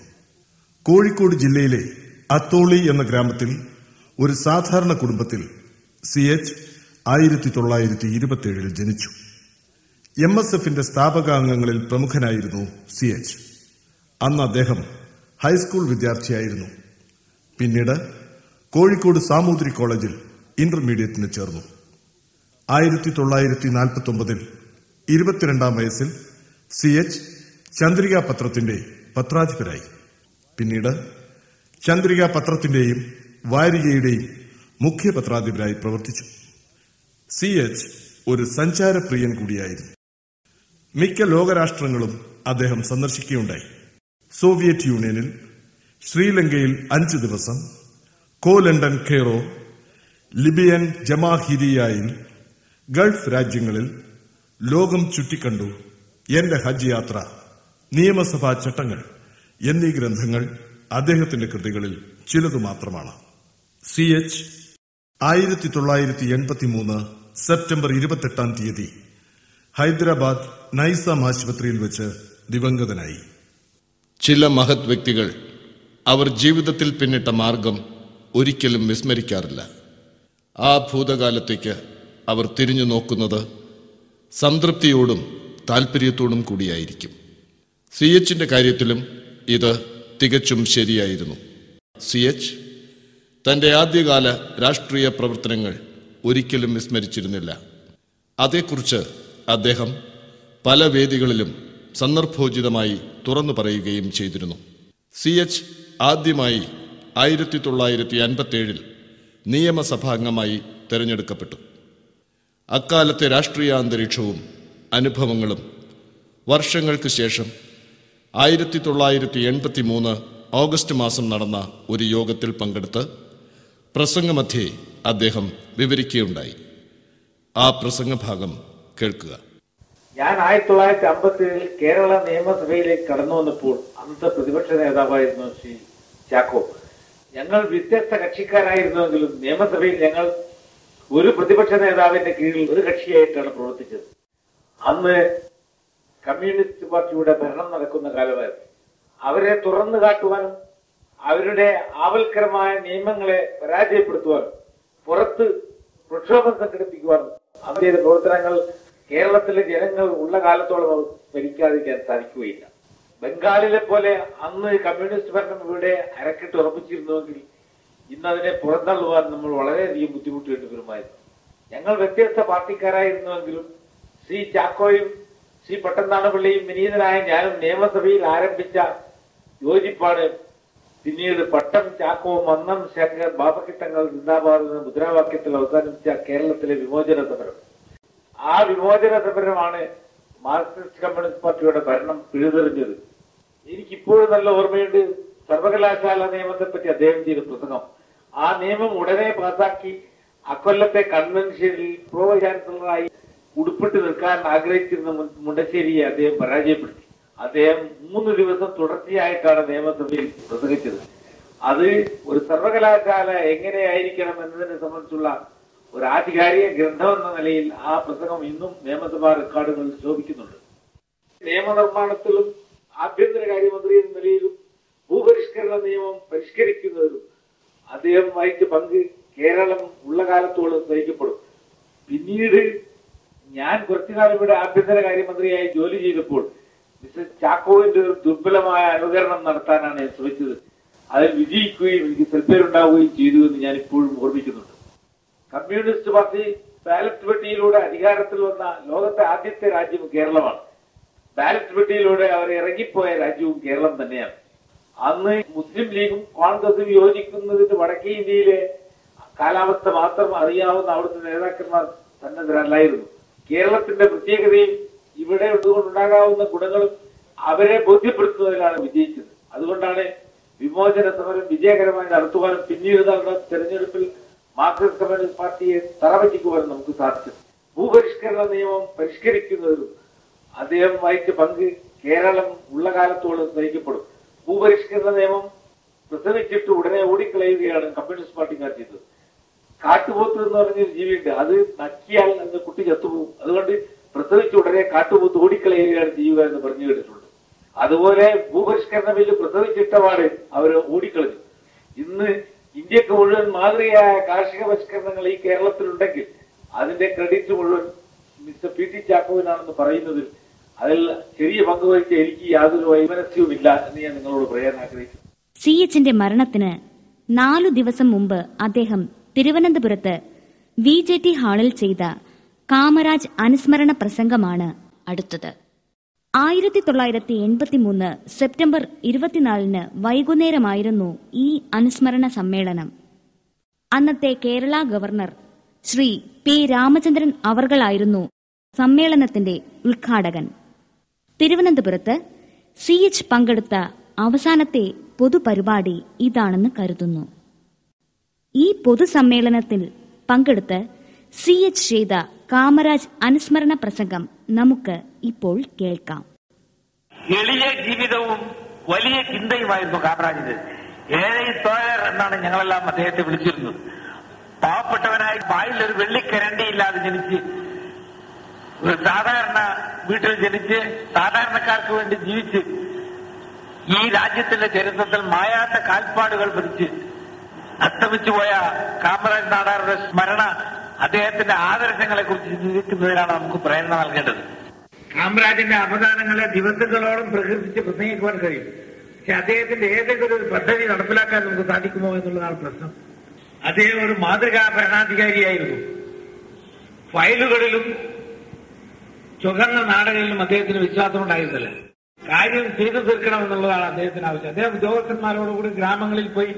I: കോഴിക്കോട് ജില്ലയിലെ അത്തോളി എന്ന ഗ്രാമത്തിൽ ഒരു സാധാരണ കുടുംബത്തിൽ CH 1927 ജനിച്ചു. MSFന്റെ സ്ഥാപകാംഗങ്ങളിൽ പ്രമുഖനായിരുന്നു CH. അന്ന് അദ്ദേഹം ഹൈസ്കൂൾ വിദ്യാർത്ഥിയായിരുന്നു. പിന്നീട് കോഴിക്കോട് സാമൂതിരി കോളേജിൽ ഇന്റർമീഡിയറ്റിന് ചേർന്നു. 1949 22-ാം വയസ്സിൽ CH ചന്ദ്രിക പത്രത്തിന്റെ പത്രാധിപരായി. പിന്നീട് ചന്ദ്രിക പത്രത്തിന്റെയും വാരികയുടെയും മുഖ്യ പത്രാധിപരായി പ്രവർത്തിച്ചു. CH ഒരു സഞ്ചാരപ്രിയൻ കൂടിയായിരുന്നു. മിക്ക ലോകരാഷ്ട്രങ്ങളും അദ്ദേഹം സന്ദർശിക്കുകയുണ്ടായി. സോവിയറ്റ് യൂണിയനിൽ, ശ്രീലങ്കയിൽ 5 ദിവസം, ലണ്ടൻ കെയ്റോ, ലിബിയൻ ജമാഹിരിയായിൽ, ഗൾഫ് രാജ്യങ്ങളിൽ ലോകം ചുറ്റിക്കണ്ടു, എന്റെ ഹജ്ജ് യാത്ര, നിയമസഭാ ചട്ടങ്ങൾ എന്നീ ഗ്രന്ഥങ്ങൾ അദ്ദേഹത്തിന്റെ കൃതികളിൽ ചിലതു മാത്രമാണ്. CH 1983 സെപ്റ്റംബർ 28-ാം തീയതി ഹൈദരാബാദ് നൈസാം ആശുപത്രിയിൽ വെച്ച് ദിവംഗതനായി.
J: ചില മഹത് വ്യക്തികൾ അവർ ജീവിതത്തിൽ പിന്നിട്ട മാർഗം ഒരിക്കലും വിസ്മരിക്കാറില്ല. ആ ഭൂതകാലത്തേക്ക് അവർ തിരിഞ്ഞു നോക്കുന്നത് സംതൃപ്തിയോടും താൽപര്യത്തോടും കൂടിയായിരിക്കും. CHന്റെ കാര്യത്തിലും ഇത് തികച്ചും ശരിയായിരുന്നു. CH തന്റെ ആദ്യകാല രാഷ്ട്രീയ പ്രവർത്തനങ്ങൾ ഒരിക്കലും വിസ്മരിച്ചിരുന്നില്ല. അതേക്കുറിച്ച് അദ്ദേഹം പല വേദികളിലും സന്ദർഭോചിതമായി തുറന്നു പറയുകയും ചെയ്തിരുന്നു. CH ആദ്യമായി 1957 നിയമസഭാംഗമായി തെരഞ്ഞെടുക്കപ്പെട്ടു. അക്കാലത്തെ രാഷ്ട്രീയ അന്തരീക്ഷവും അനുഭവങ്ങളും വർഷങ്ങൾക്ക് ശേഷം 1983 ഓഗസ്റ്റ് മാസം നടന്ന ഒരു യോഗത്തിൽ പങ്കെടുത്ത് പ്രസംഗമധ്യേ അദ്ദേഹം വിവരിക്കുകയുണ്ടായി. ആ പ്രസംഗഭാഗം കേൾക്കുക.
H: ഞാൻ 1957 കേരള നിയമസഭയിലേക്ക് കടന്നു വന്നപ്പോൾ അന്നത്തെ പ്രതിപക്ഷ നേതാവായിരുന്നു ശ്രീ ചാക്കോ. ഞങ്ങൾ വ്യത്യസ്ത കക്ഷിക്കാരായിരുന്നുവെങ്കിലും നിയമസഭയിൽ ഞങ്ങൾ ഒരു പ്രതിപക്ഷ നേതാവിന്റെ കീഴിൽ ഒരു കക്ഷിയായിട്ടാണ് പ്രവർത്തിച്ചത്. അന്ന് കമ്മ്യൂണിസ്റ്റ് പാർട്ടിയുടെ ഭരണം നടക്കുന്ന കാലമായിരുന്നു. അവരെ തുറന്നു കാട്ടുവാനും അവരുടെ ആവൽക്കരമായ നിയമങ്ങളെ പരാജയപ്പെടുത്തുവാനും പുറത്ത് പ്രക്ഷോഭം സംഘടിപ്പിക്കുവാനും അവരുടെ പ്രവർത്തനങ്ങൾ കേരളത്തിലെ ജനങ്ങൾ ഉള്ള കാലത്തോളം ഭരിക്കാതിരിക്കാൻ സാധിക്കുകയില്ല. ബംഗാളിലെ പോലെ അന്ന് കമ്മ്യൂണിസ്റ്റ് ഭരണം ഇവിടെ അരക്കിട്ട് ഉറപ്പിച്ചിരുന്നുവെങ്കിൽ ഇന്നതിനെ പുറന്തള്ളുവാൻ നമ്മൾ വളരെയധികം ബുദ്ധിമുട്ടേണ്ടി വരുമായിരുന്നു. ഞങ്ങൾ വ്യത്യസ്ത പാർട്ടിക്കാരായിരുന്നുവെങ്കിലും ശ്രീ ചാക്കോയും ശ്രീ പട്ടംതാണപിള്ളിയും വിനീതനായ ഞാനും നിയമസഭയിൽ ആരംഭിച്ച യോജിപ്പാണ് പിന്നീട് പട്ടം ചാക്കോ മന്നം ശങ്കർ ബാബക്കിത്തങ്ങൾ സിന്ദാബാദ് എന്ന മുദ്രാവാക്യത്തിൽ അവസാനിപ്പിച്ച കേരളത്തിലെ വിമോചന സമരം. ആ വിമോചന സമരമാണ് മാർക്സിസ്റ്റ് കമ്മ്യൂണിസ്റ്റ് പാർട്ടിയുടെ ഭരണം പിഴുതെറിഞ്ഞത്. എനിക്കിപ്പോഴും നല്ല ഓർമ്മയുണ്ട് സർവകലാശാല നിയമത്തെ പറ്റി അദ്ദേഹം ചെയ്ത പ്രസംഗം. ആ നിയമം ഉടനെ പാസാക്കി അക്കൊല്ലത്തെ കൺവെൻഷനിൽ പ്രോ ചാൻസലറായി ഉടുപ്പിട്ട് നിൽക്കാൻ ആഗ്രഹിച്ചിരുന്ന മുണ്ടശ്ശേരിയെ അദ്ദേഹം പരാജയപ്പെടുത്തി. അദ്ദേഹം 3 ദിവസം തുടർച്ചയായിട്ടാണ് നിയമസഭയിൽ പ്രസംഗിച്ചത്. അത് ഒരു സർവകലാശാല എങ്ങനെയായിരിക്കണം എന്നതിനെ സംബന്ധിച്ചുള്ള ഒരു ആധികാരിക ഗ്രന്ഥമെന്ന നിലയിൽ ആ പ്രസംഗം ഇന്നും നിയമസഭാ റെക്കോർഡുകളിൽ ശോഭിക്കുന്നുണ്ട്. നിയമനിർമ്മാണത്തിലും ആഭ്യന്തരകാര്യമന്ത്രി എന്ന നിലയിലും ഭൂപരിഷ്കരണ നിയമം പരിഷ്കരിക്കുന്നതിലും അദ്ദേഹം വഹിച്ച പങ്ക് കേരളം ഉള്ള കാലത്തോളം സഹിക്കപ്പെടും. പിന്നീട് ഞാൻ കുറച്ചുകാലം ഇവിടെ ആഭ്യന്തരകാര്യമന്ത്രിയായി ജോലി ചെയ്തപ്പോൾ മിസ്റ്റർ ചാക്കോവിന്റെ ഒരു ദുർബലമായ അനുകരണം നടത്താനാണ് ഞാൻ ശ്രമിച്ചത്. അതിൽ വിജയിക്കുകയും എനിക്ക് സൽപ്പേരുണ്ടാവുകയും ചെയ്തു എന്ന് ഞാൻ ഇപ്പോഴും ഓർമ്മിക്കുന്നുണ്ട്. കമ്മ്യൂണിസ്റ്റ് പാർട്ടി ബാലറ്റ് പെട്ടിയിലൂടെ അധികാരത്തിൽ വന്ന ലോകത്തെ ആദ്യത്തെ രാജ്യം കേരളമാണ്. ബാലറ്റ് പെട്ടിയിലൂടെ അവർ ഇറങ്ങിപ്പോയ രാജ്യവും കേരളം തന്നെയാണ്. അന്ന് മുസ്ലിം ലീഗും കോൺഗ്രസും യോജിക്കുന്നതിന് വടക്കേ ഇന്ത്യയിലെ കാലാവസ്ഥ മാത്രം അറിയാവുന്ന അവിടുത്തെ നേതാക്കന്മാർ സന്നദ്ധരല്ലായിരുന്നു. കേരളത്തിന്റെ പ്രത്യേകതയും ഇവിടെ ഉണ്ടാകാവുന്ന ഗുണങ്ങളും അവരെ ബോധ്യപ്പെടുത്തുന്നതിലാണ് വിജയിച്ചത്. അതുകൊണ്ടാണ് വിമോചന സമരം വിജയകരമായി നടത്തുവാനും പിന്നീട് നടന്ന തെരഞ്ഞെടുപ്പിൽ മാർക്സിസ്റ്റ് കമ്മ്യൂണിസ്റ്റ് പാർട്ടിയെ തറപറ്റിക്കുവാനും നമുക്ക് സാധിച്ചത്. ഭൂപരിഷ്കരണ നിയമം പരിഷ്കരിക്കുന്നതിലും അദ്ദേഹം വഹിച്ച പങ്ക് കേരളം ഉള്ള കാലത്തോളം സഹിക്കപ്പെടും. ഭൂപരിഷ്കരണ നിയമം പ്രസവിച്ചിട്ട് ഉടനെ ഓടിക്കളയുകയാണ് കമ്മ്യൂണിസ്റ്റ് പാർട്ടിക്കാർ ചെയ്തത്. കാട്ടുപോത്ത് എന്ന് പറഞ്ഞൊരു ജീവിയുണ്ട്, അത് നക്കിയാൽ അന്ന് കുട്ടി ചത്തുപോകും. അതുകൊണ്ട് പ്രസവിച്ച ഉടനെ കാട്ടുപോത്ത് ഓടിക്കളയുകയാണ് ചെയ്യുക എന്ന് പറഞ്ഞു കേട്ടിട്ടുണ്ട്. അതുപോലെ ഭൂപരിഷ്കരണ ബില്ല് പ്രസവിച്ചിട്ടപാട് അവർ ഓടിക്കളഞ്ഞു. ഇന്ന് ഇന്ത്യക്ക് മുഴുവൻ മാതൃകയായ കാർഷിക പരിഷ്കരണങ്ങൾ ഈ കേരളത്തിലുണ്ടെങ്കിൽ അതിന്റെ ക്രെഡിറ്റ് മുഴുവൻ മിസ്റ്റർ പി ടി ചാക്കോവിനാണെന്ന് പറയുന്നതിൽ അതിൽ ചെറിയ പങ്ക് വഹിച്ച എനിക്ക് യാതൊരു വൈമനസ്യവുമില്ല എന്ന് ഞാൻ നിങ്ങളോട് പറയാൻ ആഗ്രഹിക്കുന്നു.
B: CH-ന്റെ മരണത്തിന് 4 ദിവസം മുമ്പ് അദ്ദേഹം തിരുവനന്തപുരത്ത് VJT ഹാളിൽ ചെയ്ത കാമരാജ് അനുസ്മരണ പ്രസംഗമാണ് അടുത്തത്. 1983 സെപ്റ്റംബർ 24 വൈകുന്നേരമായിരുന്നു ഈ അനുസ്മരണ സമ്മേളനം. അന്നത്തെ കേരള ഗവർണർ ശ്രീ പി രാമചന്ദ്രൻ അവർകളായിരുന്നു സമ്മേളനത്തിന്റെ ഉദ്ഘാടകൻ. തിരുവനന്തപുരത്ത് CH പങ്കെടുത്ത അവസാനത്തെ പൊതുപരിപാടി ഇതാണെന്ന് കരുതുന്നു. ഈ പൊതുസമ്മേളനത്തിൽ പങ്കെടുത്ത് CH ചെയ്ത കാമരാജ് അനുസ്മരണ പ്രസംഗം നമുക്ക് ഇപ്പോൾ കേൾക്കാം.
H: എളിയ ജീവിതവും വലിയ ചിന്തയുമായിരുന്നു കാമരാജിന്. ഏഴൈത്തോഴർ എന്നാണ് ഞങ്ങളെല്ലാം അദ്ദേഹത്തെ വിളിച്ചിരുന്നത്. പാവപ്പെട്ടവനായി വായിൽ ഒരു വെള്ളിക്കരണ്ടിയില്ലാതെ ജനിച്ച് ഒരു സാധാരണ വീട്ടിൽ ജനിച്ച് സാധാരണക്കാർക്ക് വേണ്ടി ജീവിച്ച് ഈ രാജ്യത്തിന്റെ ചരിത്രത്തിൽ മായാത്ത കാൽപ്പാടുകൾ പതിച്ച് അസ്തമിച്ചുപോയ കാമരാജ് നാടാറുടെ സ്മരണ അദ്ദേഹത്തിന്റെ ആദർശങ്ങളെ കുറിച്ച് ചിന്തിക്കുന്നതിനാണ് നമുക്ക് പ്രേരണ നൽകേണ്ടത്. കാമരാജിന്റെ അവദാനങ്ങളെ ദിവസങ്ങളോളം പ്രകീർത്തിച്ച് പ്രസംഗിക്കുവാൻ കഴിയും. പക്ഷെ അദ്ദേഹത്തിന്റെ ഏതെങ്കിലും ഒരു പദ്ധതി നടപ്പിലാക്കാൻ നമുക്ക് സാധിക്കുമോ എന്നുള്ളതാണ് പ്രശ്നം. അദ്ദേഹം ഒരു മാതൃകാ ഭരണാധികാരിയായിരുന്നു. ഫയലുകളിലും ചുവന്ന നാടകളിലും അദ്ദേഹത്തിന് വിശ്വാസമുണ്ടായിരുന്നില്ല. കാര്യം ചെയ്തു തീർക്കണം എന്നുള്ളതാണ് അദ്ദേഹത്തിന് ആവശ്യം. അദ്ദേഹം ഉദ്യോഗസ്ഥന്മാരോടുകൂടി ഗ്രാമങ്ങളിൽ പോയി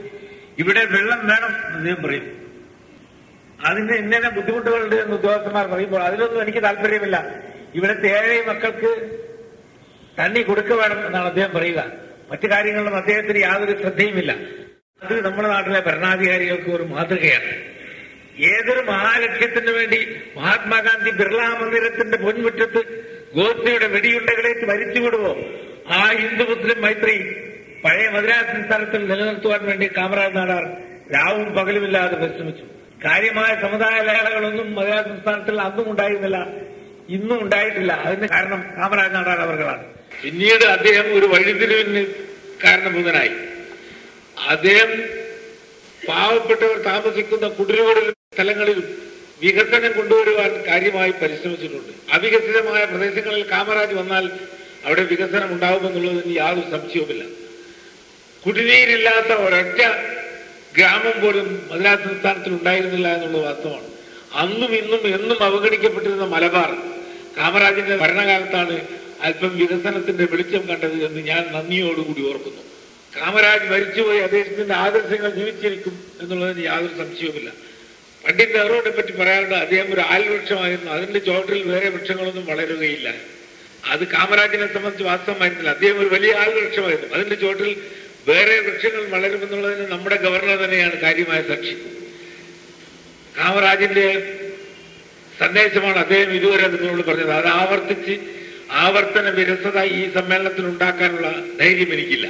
H: ഇവിടെ വെള്ളം വേണം എന്ന് അദ്ദേഹം പറയും. അതിന് ഇന്ന ബുദ്ധിമുട്ടുകളുണ്ട് എന്ന് ഉദ്യോഗസ്ഥന്മാർ പറയുമ്പോൾ അതിലൊന്നും എനിക്ക് താല്പര്യമില്ല, ഇവിടുത്തെ ഏഴ് മക്കൾക്ക് തണ്ണി കൊടുക്ക വേണം എന്നാണ് അദ്ദേഹം പറയുക. മറ്റു കാര്യങ്ങളിലും അദ്ദേഹത്തിന് യാതൊരു ശ്രദ്ധയുമില്ല. അത് നമ്മുടെ നാട്ടിലെ ഭരണാധികാരികൾക്ക് ഒരു മാതൃകയാണ്. ഏതൊരു മഹാലക്ഷ്യത്തിന് വേണ്ടി മഹാത്മാഗാന്ധി ബിർള മന്ദിരത്തിന്റെ പൊൻമുറ്റത്ത് ഗോഡ്സെയുടെ വെടിയുണ്ടകളേറ്റ് മരിച്ചുവിടുവോ, ആ ഹിന്ദു മുസ്ലിം മൈത്രി പഴയ മദ്രാസ് സംസ്ഥാനത്തിൽ നിലനിർത്തുവാൻ വേണ്ടി കാമരാജ് നാടാർ രാവും പകലുമില്ലാതെ പരിശ്രമിച്ചു. കാര്യമായ സമുദായ ലഹളകളൊന്നും മദ്രാസ് സംസ്ഥാനത്തിൽ അന്നും ഉണ്ടായിരുന്നില്ല, ഇന്നും ഉണ്ടായിട്ടില്ല. അതിന് കാരണം കാമരാജ് നാടാർ അവർകളാണ്. പിന്നീട് അദ്ദേഹം ഒരു വഴിത്തിരിവിന് കാരണഭൂതനായി. അദ്ദേഹം പാവപ്പെട്ടവർ താമസിക്കുന്ന കുടിലുകളിലും സ്ഥലങ്ങളിലും വികസനം കൊണ്ടുവരുവാൻ കാര്യമായി പരിശ്രമിച്ചിട്ടുണ്ട്. അവികസിതമായ പ്രദേശങ്ങളിൽ കാമരാജ് വന്നാൽ അവിടെ വികസനം ഉണ്ടാകുമെന്നുള്ളതിന് യാതൊരു സംശയവുമില്ല. കുടിനീരില്ലാത്ത ഒരൊറ്റ ഗ്രാമം പോലും മദ്രാസ് സംസ്ഥാനത്തിൽ ഉണ്ടായിരുന്നില്ല എന്നുള്ളത് വാസ്തവമാണ്. അന്നും ഇന്നും എന്നും അവഗണിക്കപ്പെട്ടിരുന്ന മലബാർ കാമരാജിന്റെ ഭരണകാലത്താണ് അല്പം വികസനത്തിന്റെ വെളിച്ചം കണ്ടത് എന്ന് ഞാൻ നന്ദിയോടുകൂടി ഓർക്കുന്നു. കാമരാജ് മരിച്ചുപോയി അദ്ദേഹത്തിന്റെ ആദർശങ്ങൾ ജീവിച്ചിരിക്കും എന്നുള്ളതിന് യാതൊരു സംശയവുമില്ല. പണ്ഡിറ്റ് നെഹ്റുവിനെ പറ്റി പറയാറുണ്ട്, അദ്ദേഹം ഒരു ആൽവൃക്ഷമായിരുന്നു, അതിന്റെ ചോട്ടിൽ വേറെ വൃക്ഷങ്ങളൊന്നും വളരുകയില്ല. അത് കാമരാജിനെ സംബന്ധിച്ച് വാസ്തവമായിരുന്നില്ല. അദ്ദേഹം ഒരു വലിയ ആൽവൃക്ഷമായിരുന്നു, അതിന്റെ ചോട്ടിൽ വേറെ വൃക്ഷങ്ങൾ വളരുമെന്നുള്ളതിന് നമ്മുടെ ഗവർണർ തന്നെയാണ് കാര്യമായ സാക്ഷി. കാമരാജിന്റെ സന്ദേശമാണ് അദ്ദേഹം ഇതുവരെ നിങ്ങളോട് പറഞ്ഞത്. അത് ആവർത്തന വിരസത ഈ സമ്മേളനത്തിൽ ഉണ്ടാക്കാനുള്ള ധൈര്യം എനിക്കില്ല.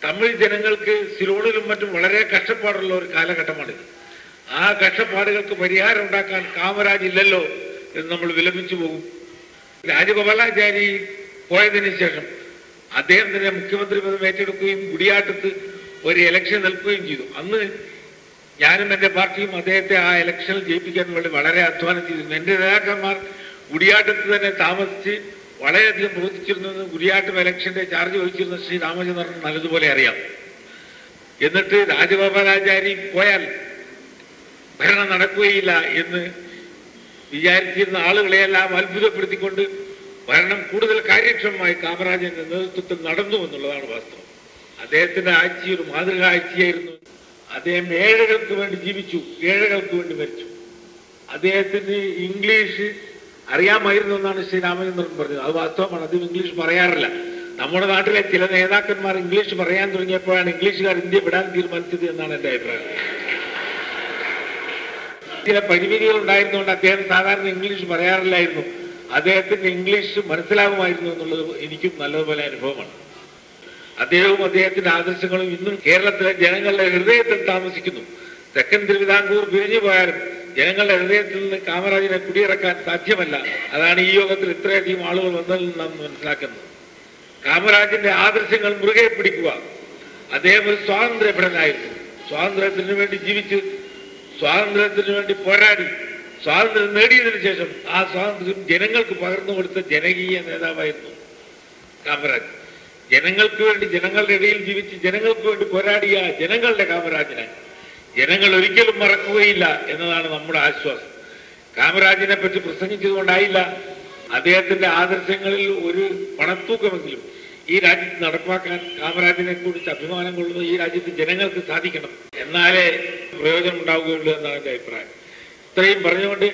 H: തമിഴ് ജനങ്ങൾക്ക് സിലോണിലും മറ്റും വളരെ കഷ്ടപ്പാടുള്ള ഒരു കാലഘട്ടമാണിത്. ആ കഷ്ടപ്പാടുകൾക്ക് പരിഹാരം ഉണ്ടാക്കാൻ കാമരാജ് ഇല്ലല്ലോ എന്ന് നമ്മൾ വിലപിച്ചു പോകും. രാജഗോപാലാചാരി പോയതിനു ശേഷം അദ്ദേഹം തന്നെ മുഖ്യമന്ത്രി പദം ഏറ്റെടുക്കുകയും കുടിയാട്ടത്ത് ഒരു ഇലക്ഷൻ നിൽക്കുകയും ചെയ്തു. അന്ന് ഞാനും എന്റെ പാർട്ടിയും അദ്ദേഹത്തെ ആ ഇലക്ഷനിൽ ജയിപ്പിക്കാൻ വേണ്ടി വളരെ അധ്വാനം ചെയ്തിരുന്നു. എന്റെ നേതാക്കന്മാർ കുടിയാട്ടത്ത് തന്നെ താമസിച്ച് വളരെയധികം പ്രവർത്തിച്ചിരുന്നു. കുടിയാട്ടം ഇലക്ഷന്റെ ചാർജ് വഹിച്ചിരുന്ന ശ്രീ രാമചന്ദ്രൻ നല്ലതുപോലെ അറിയാം. എന്നിട്ട് രാജഗോപാലാചാരി പോയാൽ ഭരണം നടക്കുകയില്ല എന്ന് വിചാരിച്ചിരുന്ന ആളുകളെയെല്ലാം അത്ഭുതപ്പെടുത്തിക്കൊണ്ട് ഭരണം കൂടുതൽ കാര്യക്ഷമമായി കാമരാജന്റെ നേതൃത്വത്തിൽ നടന്നു എന്നുള്ളതാണ് വാസ്തവം. അദ്ദേഹത്തിന്റെ ആഴ്ച ഒരു മാതൃകാ ആഴ്ചയായിരുന്നു. അദ്ദേഹം ഏഴകൾക്ക് വേണ്ടി ജീവിച്ചു, ഏഴകൾക്ക് വേണ്ടി മരിച്ചു. അദ്ദേഹത്തിന് ഇംഗ്ലീഷ് അറിയാമായിരുന്നു എന്നാണ് ശ്രീ രാമചന്ദ്രൻ പറഞ്ഞത്. അത് വാസ്തവമാണ്. അദ്ദേഹം ഇംഗ്ലീഷ് പറയാറില്ല. നമ്മുടെ നാട്ടിലെ ചില നേതാക്കന്മാർ ഇംഗ്ലീഷ് പറയാൻ തുടങ്ങിയപ്പോഴാണ് ഇംഗ്ലീഷുകാർ ഇന്ത്യ വിടാൻ തീരുമാനിച്ചത് എന്നാണ് എന്റെ അഭിപ്രായം. ചില പരിമിതികൾ ഉണ്ടായിരുന്നുകൊണ്ട് അദ്ദേഹം സാധാരണ ഇംഗ്ലീഷ് പറയാറില്ലായിരുന്നു. അദ്ദേഹത്തിന് ഇംഗ്ലീഷ് മനസ്സിലാകുമായിരുന്നു എന്നുള്ളത് എനിക്കും നല്ലതുപോലെ അനുഭവമാണ്. അദ്ദേഹവും അദ്ദേഹത്തിന്റെ ആദർശങ്ങളും ഇന്നും കേരളത്തിലെ ജനങ്ങളുടെ ഹൃദയത്തിൽ താമസിക്കുന്നു. തെക്കൻ തിരുവിതാംകൂർ പിരിഞ്ഞു പോയാലും ജനങ്ങളുടെ ഹൃദയത്തിൽ നിന്ന് കാമരാജിനെ കുടിയിറക്കാൻ സാധ്യമല്ല. അതാണ് ഈ യോഗത്തിൽ ഇത്രയധികം ആളുകൾ വന്നതിൽ നാം മനസ്സിലാക്കുന്നത്. കാമരാജിന്റെ ആദർശങ്ങൾ മുറുകെ പിടിക്കുക. അദ്ദേഹം ഒരു സ്വാതന്ത്ര്യഭടനായിരുന്നു. സ്വാതന്ത്ര്യത്തിന് വേണ്ടി ജീവിച്ച് സ്വാതന്ത്ര്യത്തിന് വേണ്ടി പോരാടി സ്വാതന്ത്ര്യം നേടിയതിനു ശേഷം ആ സ്വാതന്ത്ര്യം ജനങ്ങൾക്ക് പകർന്നു കൊടുത്ത ജനകീയ നേതാവായിരുന്നു കാമരാജ്. ജനങ്ങൾക്ക് വേണ്ടി ജനങ്ങളുടെ ഇടയിൽ ജീവിച്ച് ജനങ്ങൾക്ക് വേണ്ടി പോരാടിയ ജനങ്ങളുടെ കാമരാജിനെ ജനങ്ങൾ ഒരിക്കലും മറക്കുകയില്ല എന്നതാണ് നമ്മുടെ ആശ്വാസം. കാമരാജിനെ പറ്റി പ്രസംഗിച്ചതുകൊണ്ടായില്ല, അദ്ദേഹത്തിന്റെ ആദർശങ്ങളിൽ ഒരു പണത്തൂക്കമെങ്കിലും ഈ രാജ്യത്ത് നടപ്പാക്കാൻ കാമരാജിനെ കുറിച്ച് അഭിമാനം കൊള്ളുന്ന ഈ രാജ്യത്ത് ജനങ്ങൾക്ക് സാധിക്കണം. എന്നാലേ പ്രയോജനം ഉണ്ടാവുകയുള്ളൂ എന്നാണ് എന്റെ അഭിപ്രായം. ഇത്രയും പറഞ്ഞുകൊണ്ട്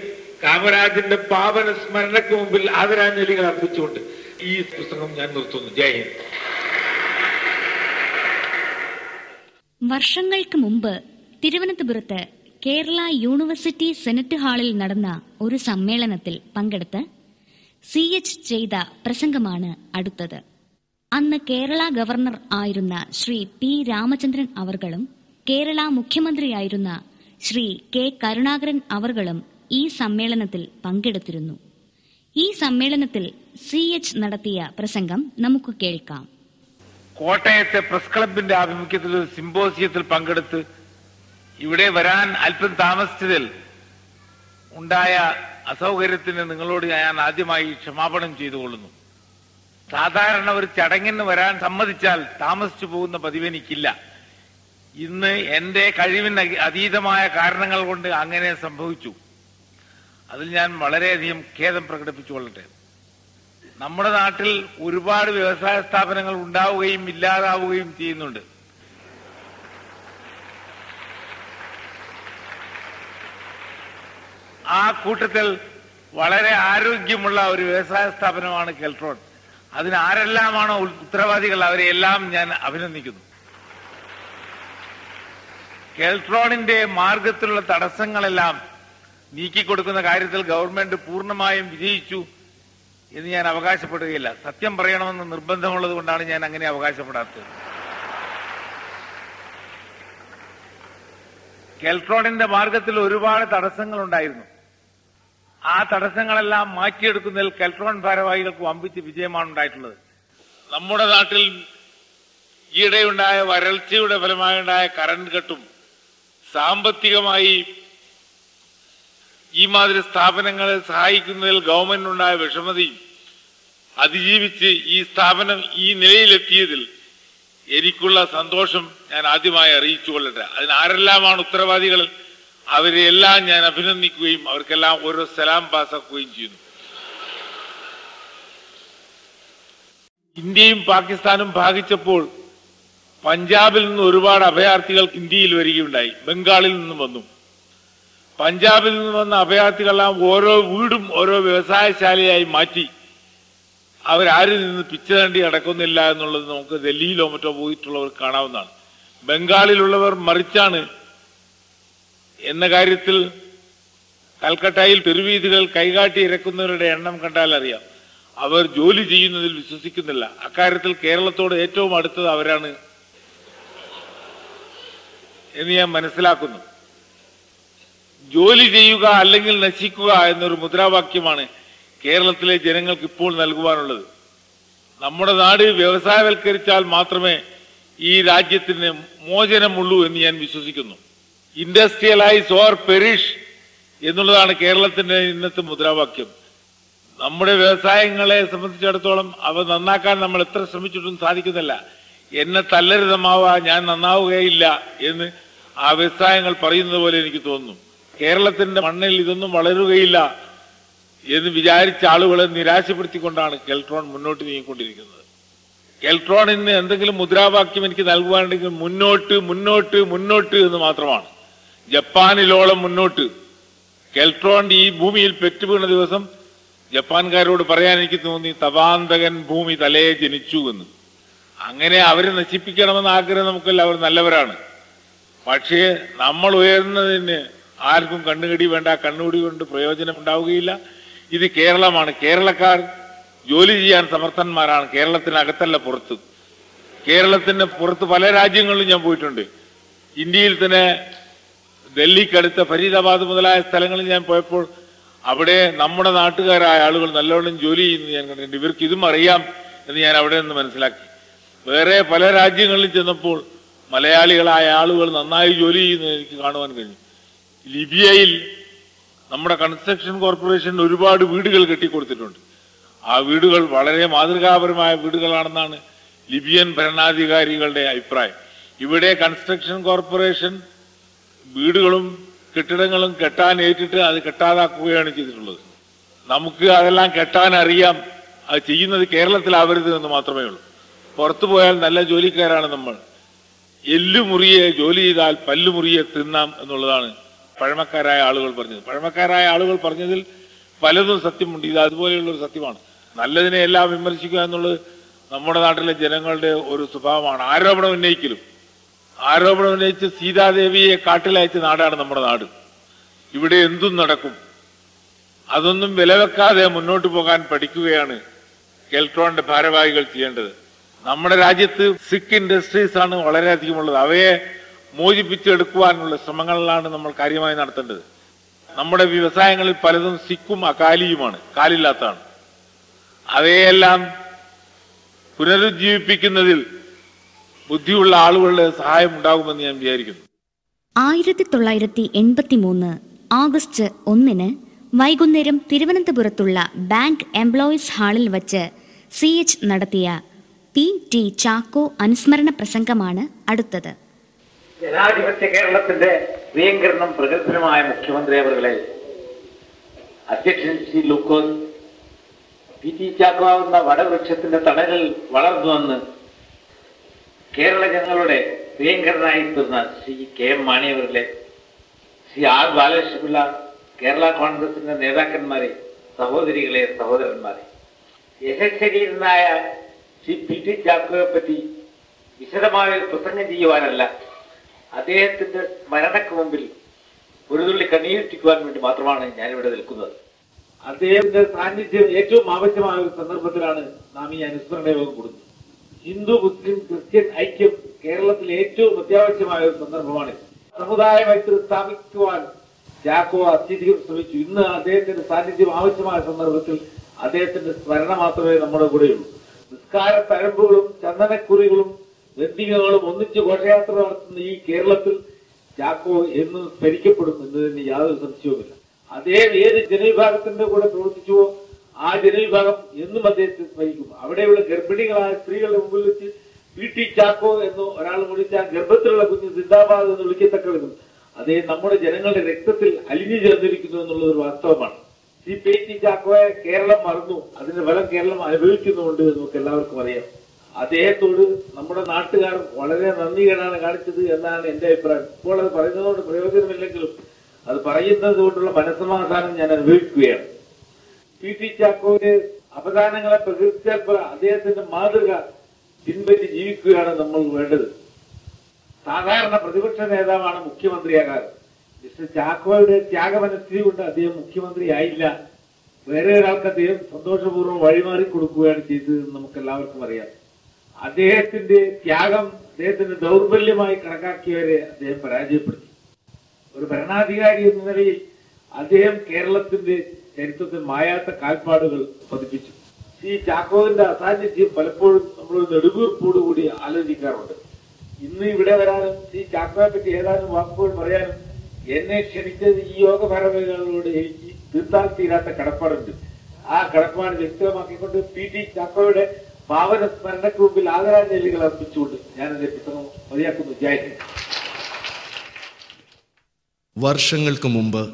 H: കാമരാജിന്റെ പാവന സ്മരണയ്ക്ക് മുമ്പിൽ ആദരാഞ്ജലികൾ അർപ്പിച്ചുകൊണ്ട് ഈ പുസ്തകം ഞാൻ നിർത്തുന്നു. ജയ് ഹിന്ദ്.
B: വർഷങ്ങൾക്ക് മുമ്പ് തിരുവനന്തപുരത്ത് കേരള യൂണിവേഴ്സിറ്റി സെനറ്റ് ഹാളിൽ നടന്ന ഒരു സമ്മേളനത്തിൽ പങ്കെടുത്ത് CH ചെയ്ത പ്രസംഗമാണ് അടുത്തത്. അന്ന് കേരള ഗവർണർ ആയിരുന്ന ശ്രീ P. രാമചന്ദ്രൻ അവർകളും കേരള മുഖ്യമന്ത്രിയായിരുന്ന ശ്രീ K. കരുണാകരൻ അവർകളും ഈ സമ്മേളനത്തിൽ പങ്കെടുത്തിരുന്നു. ഈ സമ്മേളനത്തിൽ CH നടത്തിയ പ്രസംഗം നമുക്ക് കേൾക്കാം.
H: കോട്ടയത്തെ പ്രസ് ക്ലബിന്റെ ആഭിമുഖ്യത്തിൽ ഒരു സിമ്പോസിയത്തിൽ പങ്കെടുത്ത് ഇവിടെ വരാൻ അല്പം താമസിച്ചതിൽ ഉണ്ടായ അസൗകര്യത്തിന് നിങ്ങളോട് ഞാൻ ആദ്യമായി ക്ഷമാപണം ചെയ്തുകൊള്ളുന്നു. സാധാരണ ഒരു ചടങ്ങിന് വരാൻ സമ്മതിച്ചാൽ താമസിച്ചു പോകുന്ന പതിവ് എനിക്കില്ല. ഇന്ന് എന്റെ കഴിവിന് അതീതമായ കാരണങ്ങൾ കൊണ്ട് അങ്ങനെ സംഭവിച്ചു. അതിൽ ഞാൻ വളരെയധികം ഖേദം പ്രകടിപ്പിച്ചുകൊള്ളട്ടെ. നമ്മുടെ നാട്ടിൽ ഒരുപാട് വ്യവസായ സ്ഥാപനങ്ങൾ ഉണ്ടാവുകയും ഇല്ലാതാവുകയും ചെയ്യുന്നുണ്ട്. ആ കൂട്ടത്തിൽ വളരെ ആരോഗ്യമുള്ള ഒരു വ്യവസായ സ്ഥാപനമാണ് കെൽട്രോൺ. അതിന് ആരെല്ലാമാണോ ഉത്തരവാദികൾ അവരെയെല്ലാം ഞാൻ അഭിനന്ദിക്കുന്നു. കെൽട്രോണിന്റെ മാർഗത്തിലുള്ള തടസ്സങ്ങളെല്ലാം നീക്കിക്കൊടുക്കുന്ന കാര്യത്തിൽ ഗവൺമെന്റ് പൂർണ്ണമായും വിജയിച്ചു എന്ന് ഞാൻ അവകാശപ്പെടുകയില്ല. സത്യം പറയണമെന്ന് നിർബന്ധമുള്ളത് കൊണ്ടാണ് ഞാൻ അങ്ങനെ അവകാശപ്പെടാത്തത്. കെൽട്രോണിന്റെ മാർഗത്തിൽ ഒരുപാട് തടസ്സങ്ങൾ ഉണ്ടായിരുന്നു. ആ തടസ്സങ്ങളെല്ലാം മാറ്റിയെടുക്കുന്നതിൽ കെൽട്രോൺ ഭാരവാഹികൾക്ക് വമ്പിച്ച വിജയമാണ് ഉണ്ടായിട്ടുള്ളത്. നമ്മുടെ നാട്ടിൽ ഈയിടെയുണ്ടായ വരൾച്ചയുടെ ഫലമായുണ്ടായ കറണ്ട് കട്ടും സാമ്പത്തികമായി ഈ മാതിരി സ്ഥാപനങ്ങളെ സഹായിക്കുന്നതിൽ ഗവൺമെന്റിനുണ്ടായ വിഷമതയും അതിജീവിച്ച് ഈ സ്ഥാപനം ഈ നിലയിലെത്തിയതിൽ എനിക്കുള്ള സന്തോഷം ഞാൻ ആദ്യമായി അറിയിച്ചുകൊള്ളട്ടെ. അതിനാരെല്ലാമാണ് ഉത്തരവാദികൾ അവരെല്ലാം ഞാൻ അഭിനന്ദിക്കുകയും അവർക്കെല്ലാം ഓരോ സലാം പാസാക്കുകയും ചെയ്യുന്നു. ഇന്ത്യയും പാകിസ്ഥാനും ഭാഗിച്ചപ്പോൾ പഞ്ചാബിൽ നിന്ന് ഒരുപാട് അഭയാർത്ഥികൾ ഇന്ത്യയിൽ വരികയുണ്ടായി. ബംഗാളിൽ നിന്നും വന്നു. പഞ്ചാബിൽ നിന്ന് വന്ന അഭയാർത്ഥികളെല്ലാം ഓരോ വീടും ഓരോ വ്യവസായശാലയായി മാറ്റി അവരാരിൽ നിന്ന് പിച്ചതണ്ടി അടക്കുന്നില്ല എന്നുള്ളത് നമുക്ക് ഡൽഹിയിലോ മറ്റോ പോയിട്ടുള്ളവർ കാണാവുന്നതാണ്. ബംഗാളിലുള്ളവർ മറിച്ചാണ് എന്ന കാര്യത്തിൽ കൽക്കട്ടയിൽ തെരുവീഥികൾ കൈകാട്ടി ഇറക്കുന്നവരുടെ എണ്ണം കണ്ടാൽ അറിയാം. അവർ ജോലി ചെയ്യുന്നതിൽ വിശ്വസിക്കുന്നില്ല. അക്കാര്യത്തിൽ കേരളത്തോട് ഏറ്റവും അടുത്തത് അവരാണ് എന്ന് ഞാൻ മനസ്സിലാക്കുന്നു. ജോലി ചെയ്യുക അല്ലെങ്കിൽ നശിക്കുക എന്നൊരു മുദ്രാവാക്യമാണ് കേരളത്തിലെ ജനങ്ങൾക്ക് ഇപ്പോൾ നൽകുവാനുള്ളത്. നമ്മുടെ നാട് വ്യവസായവൽക്കരിച്ചാൽ മാത്രമേ ഈ രാജ്യത്തിന് മോചനമുള്ളൂ എന്ന് ഞാൻ വിശ്വസിക്കുന്നു. ഇൻഡസ്ട്രിയലൈസ് ഓർ പെരിഷ് എന്നുള്ളതാണ് കേരളത്തിന്റെ ഇന്നത്തെ മുദ്രാവാക്യം. നമ്മുടെ വ്യവസായങ്ങളെ സംബന്ധിച്ചിടത്തോളം അവ നന്നാക്കാൻ നമ്മൾ എത്ര ശ്രമിച്ചിട്ടും സാധിക്കുന്നില്ല. എന്നെ തല്ലരുതമാവ, ഞാൻ നന്നാവുകയില്ല എന്ന് ആ വ്യവസായങ്ങൾ പറയുന്നത് പോലെ എനിക്ക് തോന്നുന്നു. കേരളത്തിന്റെ മണ്ണിൽ ഇതൊന്നും വളരുകയില്ല എന്ന് വിചാരിച്ച ആളുകളെ നിരാശപ്പെടുത്തിക്കൊണ്ടാണ് കെൽട്രോൺ മുന്നോട്ട് നീങ്ങിക്കൊണ്ടിരിക്കുന്നത്. കെൽട്രോണിന് എന്തെങ്കിലും മുദ്രാവാക്യം എനിക്ക് നൽകുവാനുണ്ടെങ്കിൽ മുന്നോട്ട് മുന്നോട്ട് മുന്നോട്ട് എന്ന് മാത്രമാണ്. ജപ്പാനിലോളം മുന്നോട്ട്. കെൽട്രോൺ ഈ ഭൂമിയിൽ പെറ്റുവീണ ദിവസം ജപ്പാൻകാരോട് പറയാൻ എനിക്ക് തോന്നി, തപാന്തകൻ ഭൂമി തലേ ജനിച്ചു എന്ന്. അങ്ങനെ അവരെ നശിപ്പിക്കണമെന്ന ആഗ്രഹം നമുക്കല്ല, അവർ നല്ലവരാണ്. പക്ഷേ നമ്മൾ ഉയർന്നതിന് ആർക്കും കണ്ണുകടി വേണ്ട, കണ്ണുകടി കൊണ്ട് പ്രയോജനം ഉണ്ടാവുകയില്ല. ഇത് കേരളമാണ്. കേരളക്കാർ ജോലി ചെയ്യാൻ സമർത്ഥന്മാരാണ്. കേരളത്തിനകത്തല്ല, പുറത്ത്. കേരളത്തിന് പുറത്ത് പല രാജ്യങ്ങളിലും ഞാൻ പോയിട്ടുണ്ട്. ഇന്ത്യയിൽ തന്നെ ഡൽഹിക്കടുത്ത ഫരീദാബാദ് മുതലായ സ്ഥലങ്ങളിൽ ഞാൻ പോയപ്പോൾ അവിടെ നമ്മുടെ നാട്ടുകാരായ ആളുകൾ നല്ലോണം ജോലി ചെയ്യുന്നത് ഞാൻ കണ്ടിട്ടുണ്ട്. ഇവർക്ക് ഇതും അറിയാം എന്ന് ഞാൻ അവിടെ നിന്ന് മനസ്സിലാക്കി. വേറെ പല രാജ്യങ്ങളിൽ ചെന്നപ്പോൾ മലയാളികളായ ആളുകൾ നന്നായി ജോലി ചെയ്യുന്നത് എനിക്ക് കാണുവാൻ കഴിഞ്ഞു. ലിബിയയിൽ നമ്മുടെ കൺസ്ട്രക്ഷൻ കോർപ്പറേഷൻ ഒരുപാട് വീടുകൾ കെട്ടിക്കൊടുത്തിട്ടുണ്ട്. ആ വീടുകൾ വളരെ മാതൃകാപരമായ വീടുകളാണെന്നാണ് ലിബിയൻ ഭരണാധികാരികളുടെ അഭിപ്രായം. ഇവിടെ കൺസ്ട്രക്ഷൻ കോർപ്പറേഷൻ വീടുകളും കെട്ടിടങ്ങളും കെട്ടാൻ ഏറ്റിട്ട് അത് കെട്ടാതാക്കുകയാണ് ചെയ്തിട്ടുള്ളത്. നമുക്ക് അതെല്ലാം കെട്ടാൻ അറിയാം. അത് ചെയ്യുന്നത് കേരളത്തിലാവരുത് എന്ന് മാത്രമേ ഉള്ളൂ. പുറത്തു പോയാൽ നല്ല ജോലിക്കാരാണ് നമ്മൾ. എല്ലുമുറിയെ ജോലി ചെയ്താൽ പല്ലുമുറിയെ തിന്നാം എന്നുള്ളതാണ് പഴമക്കാരായ ആളുകൾ പറഞ്ഞത്. പഴമക്കാരായ ആളുകൾ പറഞ്ഞതിൽ പലതും സത്യമുണ്ട്. ഇത് അതുപോലെയുള്ളൊരു സത്യമാണ്. നല്ലതിനെ എല്ലാം വിമർശിക്കുക എന്നുള്ളത് നമ്മുടെ നാട്ടിലെ ജനങ്ങളുടെ ഒരു സ്വഭാവമാണ്. ആരോപണം ഉന്നയിച്ച് സീതാദേവിയെ കാട്ടിലയച്ച നാടാണ് നമ്മുടെ നാട്. ഇവിടെ എന്തും നടക്കും. അതൊന്നും വിലവെക്കാതെ മുന്നോട്ട് പോകാൻ പഠിക്കുകയാണ് കെൽട്രോണിന്റെ ഭാരവാഹികൾ ചെയ്യേണ്ടത്. നമ്മുടെ രാജ്യത്ത് സിക്ക് ഇൻഡസ്ട്രീസ് ആണ് വളരെയധികം ഉള്ളത്. അവയെ മോചിപ്പിച്ചെടുക്കുവാനുള്ള ശ്രമങ്ങളിലാണ് നമ്മൾ കാര്യമായി നടത്തേണ്ടത്. നമ്മുടെ വ്യവസായങ്ങളിൽ പലതും സിക്കും അകാലിയുമാണ്, കാലില്ലാത്തതാണ്. അവയെല്ലാം പുനരുജ്ജീവിപ്പിക്കുന്നതിൽ ബുദ്ധിയുള്ള ആളുകളുടെ സഹായം ഉണ്ടാകുമെന്ന് ഞാൻ വിചാരിക്കുന്നു.
B: 1983 ഓഗസ്റ്റ് 1 വൈകുന്നേരം തിരുവനന്തപുരത്തുള്ള ബാങ്ക് എംപ്ലോയീസ് ഹാളിൽ വച്ച് CH നടത്തിയ P.T. ചാക്കോ അനുസ്മരണ പ്രസംഗമാണ് അടുത്തത്.
H: ജനാധിപത്യ കേരളത്തിന്റെ പ്രിയങ്കരനും പ്രഗത്ഭനുമായ മുഖ്യമന്ത്രി അവരുടെ അധ്യക്ഷൻ ശ്രീ ലൂക്കോസ് P.T. ചാക്കോ എന്ന വടവൃക്ഷത്തിന്റെ തണലിൽ വളർന്നുവന്ന് കേരള ജനങ്ങളുടെ പ്രിയങ്കരനായി തീർന്ന ശ്രീ K.M. മാണി അവരുടെ, ശ്രീ R. ബാലകൃഷ്ണപിള്ള, കേരള കോൺഗ്രസിന്റെ നേതാക്കന്മാരെ, സഹോദരികളെ, സഹോദരന്മാരെ, യശസ്വരീരനായ ശ്രീ P.T. ചാക്കോയെ പറ്റി വിശദമായ പ്രസംഗം ചെയ്യുവാനല്ല, അദ്ദേഹത്തിന്റെ സ്മരണക്ക് മുമ്പിൽ ഒരു തുള്ളി കണ്ണീരിട്ടിക്കുവാൻ വേണ്ടി മാത്രമാണ് ഞാനിവിടെ നിൽക്കുന്നത്. അദ്ദേഹത്തിന്റെ സാന്നിധ്യം ഏറ്റവും ആവശ്യമായ ഒരു സന്ദർഭത്തിലാണ് നാം ഈ അനുസ്മരണ യോഗം കൊടുക്കുന്നത്. ഹിന്ദു, മുസ്ലിം, ക്രിസ്ത്യൻ ഐക്യം കേരളത്തിൽ ഏറ്റവും അത്യാവശ്യമായ ഒരു സന്ദർഭമാണ്. സമുദായ മൈത്രി സ്ഥാപിക്കുവാൻ ചാക്കോ അത്യധികം ശ്രമിച്ചു. ഇന്ന് അദ്ദേഹത്തിന്റെ സാന്നിധ്യം ആവശ്യമായ സന്ദർഭത്തിൽ അദ്ദേഹത്തിന്റെ സ്മരണ മാത്രമേ നമ്മുടെ കൂടെയുള്ളൂ. നിസ്കാര തഴമ്പുകളും ചന്ദനക്കുറികളും ബന്ദികകളും ഒന്നിച്ച് ഘോഷയാത്ര നടത്തുന്ന ഈ കേരളത്തിൽ ചാക്കോ എന്ന് സ്മരിക്കപ്പെടും എന്നതിന് യാതൊരു സംശയവുമില്ല. അദ്ദേഹം ഏത് ജനവിഭാഗത്തിന്റെ കൂടെ പ്രവർത്തിച്ചുവോ ആ ജനവിഭാഗം എന്നും അദ്ദേഹത്തെ സ്മരിക്കും. അവിടെയുള്ള ഗർഭിണികളായ സ്ത്രീകളുടെ മുമ്പിൽ വെച്ച് P.T. ചാക്കോ എന്ന് ഒരാൾ വിളിച്ചാൽ ഗർഭത്തിലുള്ള കുഞ്ഞ് സിന്ദാബാദ് എന്ന് വിളിക്കത്തക്ക വിധം അദ്ദേഹം നമ്മുടെ ജനങ്ങളുടെ രക്തത്തിൽ അലിഞ്ഞു ചേർന്നിരിക്കുന്നു എന്നുള്ളത് ഒരു വാസ്തവമാണ്. ശ്രീ പി.ടി. ചാക്കോയെ കേരളം മറന്നു, അതിന്റെ ഫലം കേരളം അനുഭവിക്കുന്നുണ്ട് എന്ന് നമുക്ക് എല്ലാവർക്കും അറിയാം. അദ്ദേഹത്തോട് നമ്മുടെ നാട്ടുകാർ വളരെ നന്ദികേടാണ് കാണിച്ചത് എന്നാണ് എന്റെ അഭിപ്രായം. ഇപ്പോൾ അത് പറയുന്നതുകൊണ്ട് പ്രയോജനമില്ലെങ്കിലും അത് പറയുന്നത് കൊണ്ടുള്ള മനസ്സമാധാനം ഞാൻ അനുഭവിക്കുകയാണ്. പി.ടി. ചാക്കോയുടെ അപദാനങ്ങളെ പ്രകീർത്തിച്ചാൽ അദ്ദേഹത്തിന്റെ മാതൃക പിൻപറ്റി ജീവിക്കുകയാണ് നമ്മൾ വേണ്ടത്. സാധാരണ പ്രതിപക്ഷ നേതാവാണ് മുഖ്യമന്ത്രിയാകാറ്. മിസ്റ്റർ ചാക്കോയുടെ ത്യാഗമനസ്ഥിതി കൊണ്ട് അദ്ദേഹം മുഖ്യമന്ത്രിയായില്ല. വേറെ ഒരാൾക്ക് അദ്ദേഹം സന്തോഷപൂർവ്വം വഴിമാറി കൊടുക്കുകയാണ് ചെയ്തതെന്ന് നമുക്ക് എല്ലാവർക്കും അറിയാം. അദ്ദേഹത്തിന്റെ ത്യാഗം അദ്ദേഹത്തിന്റെ ദൗർബല്യമായി കണക്കാക്കിയവരെ അദ്ദേഹം പരാജയപ്പെടുത്തി. ഒരു ഭരണാധികാരി എന്ന നിലയിൽ അദ്ദേഹം കേരളത്തിന്റെ ചരിത്രത്തിൽ മായാത്ത കാൽപ്പാടുകൾ പതിപ്പിച്ചു. ഈ ചാക്കോവിന്റെ അസാന്നിധ്യം പലപ്പോഴും നമ്മൾ നെടുവീർപ്പോടുകൂടി ആലോചിക്കാറുണ്ട്. ഇന്ന് ഇവിടെ വരാനും ഈ ചാക്കോയെ പറ്റി ഏതാനും വാക്കുകൾ പറയാനും എന്നെ ക്ഷണിച്ചത് ഈ യോഗ ഭാരവാഹികളോട് എനിക്ക് തീർത്താൽ തീരാത്ത കടപ്പാടുണ്ട്. ആ കടപ്പാട് വ്യക്തമാക്കിക്കൊണ്ട് പി.ടി. ചാക്കോയുടെ പാവന സ്മരണയ്ക്ക് മുമ്പിൽ ആദരാഞ്ജലികൾ അർപ്പിച്ചുകൊണ്ട് ഞാൻ എന്റെ പുസ്തകം മതിയാക്കുന്നു. ജയ് ഹിന്ദ്.
J: വർഷങ്ങൾക്ക് മുമ്പ്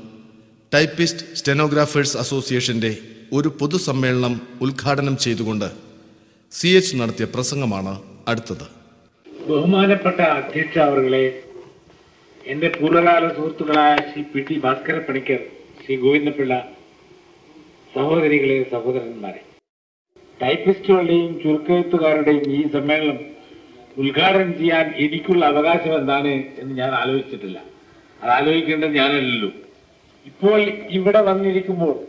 J: ടൈപ്പിസ്റ്റ് സ്റ്റെനോഗ്രാഫേഴ്സ് അസോസിയേഷന്റെ ഒരു പൊതുസമ്മേളനം ഉദ്ഘാടനം ചെയ്തുകൊണ്ട് CH നടത്തിയ പ്രസംഗമാണ് അടുത്തത്.
H: ബഹുമാനപ്പെട്ട അധ്യക്ഷ അവர்களെ, എന്റെ പൂർവ്വകാല സുഹൃത്തുക്കളായ ശ്രീ പി.ടി. ഭാസ്കര പണിക്കർ, ശ്രീ ഗോവിന്ദപിള്ള, സഹോദരികളെ, സഹോദരന്മാരെ, ടൈപ്പിസ്റ്റുകളുടെയും ചുരുക്കെഴുത്തുകാരുടെയും ഈ സമ്മേളനം ഉദ്ഘാടനം ചെയ്യാൻ എനിക്കുള്ള അവകാശം എന്താണ് എന്ന് ഞാൻ ആലോചിച്ചിട്ടില്ല. അത് ആലോചിക്കേണ്ടത് ഞാനല്ലല്ലോ. ഇപ്പോൾ ഇവിടെ വന്നിരിക്കുമ്പോൾ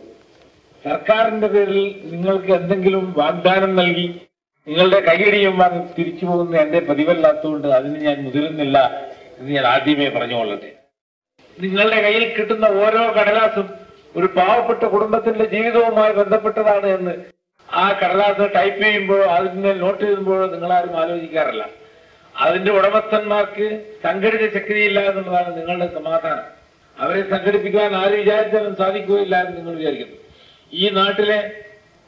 H: സർക്കാരിന്റെ പേരിൽ നിങ്ങൾക്ക് എന്തെങ്കിലും വാഗ്ദാനം നൽകി നിങ്ങളുടെ കൈയടിയും വാങ്ങി തിരിച്ചു പോകുന്ന എന്റെ പതിവല്ലാത്തതുകൊണ്ട് അതിന് ഞാൻ മുതിരുന്നില്ല എന്ന് ഞാൻ ആദ്യമേ പറഞ്ഞുകൊള്ളട്ടെ. നിങ്ങളുടെ കയ്യിൽ കിട്ടുന്ന ഓരോ കടലാസും ഒരു പാവപ്പെട്ട കുടുംബത്തിന്റെ ജീവിതവുമായി ബന്ധപ്പെട്ടതാണ് എന്ന് ആ കടലാസ് ടൈപ്പ് ചെയ്യുമ്പോഴോ അതിനെ നോട്ട് ചെയ്യുമ്പോഴോ നിങ്ങളാരും ആലോചിക്കാറില്ല. അതിന്റെ ഉടമസ്ഥന്മാർക്ക് സംഘടിത ശക്തിയില്ല എന്നുള്ളതാണ് നിങ്ങളുടെ സമാധാനം. അവരെ സംഘടിപ്പിക്കാൻ ആര് വിചാരിച്ചാലും സാധിക്കുകയില്ല എന്ന് നിങ്ങൾ വിചാരിക്കുന്നു. ഈ നാട്ടിലെ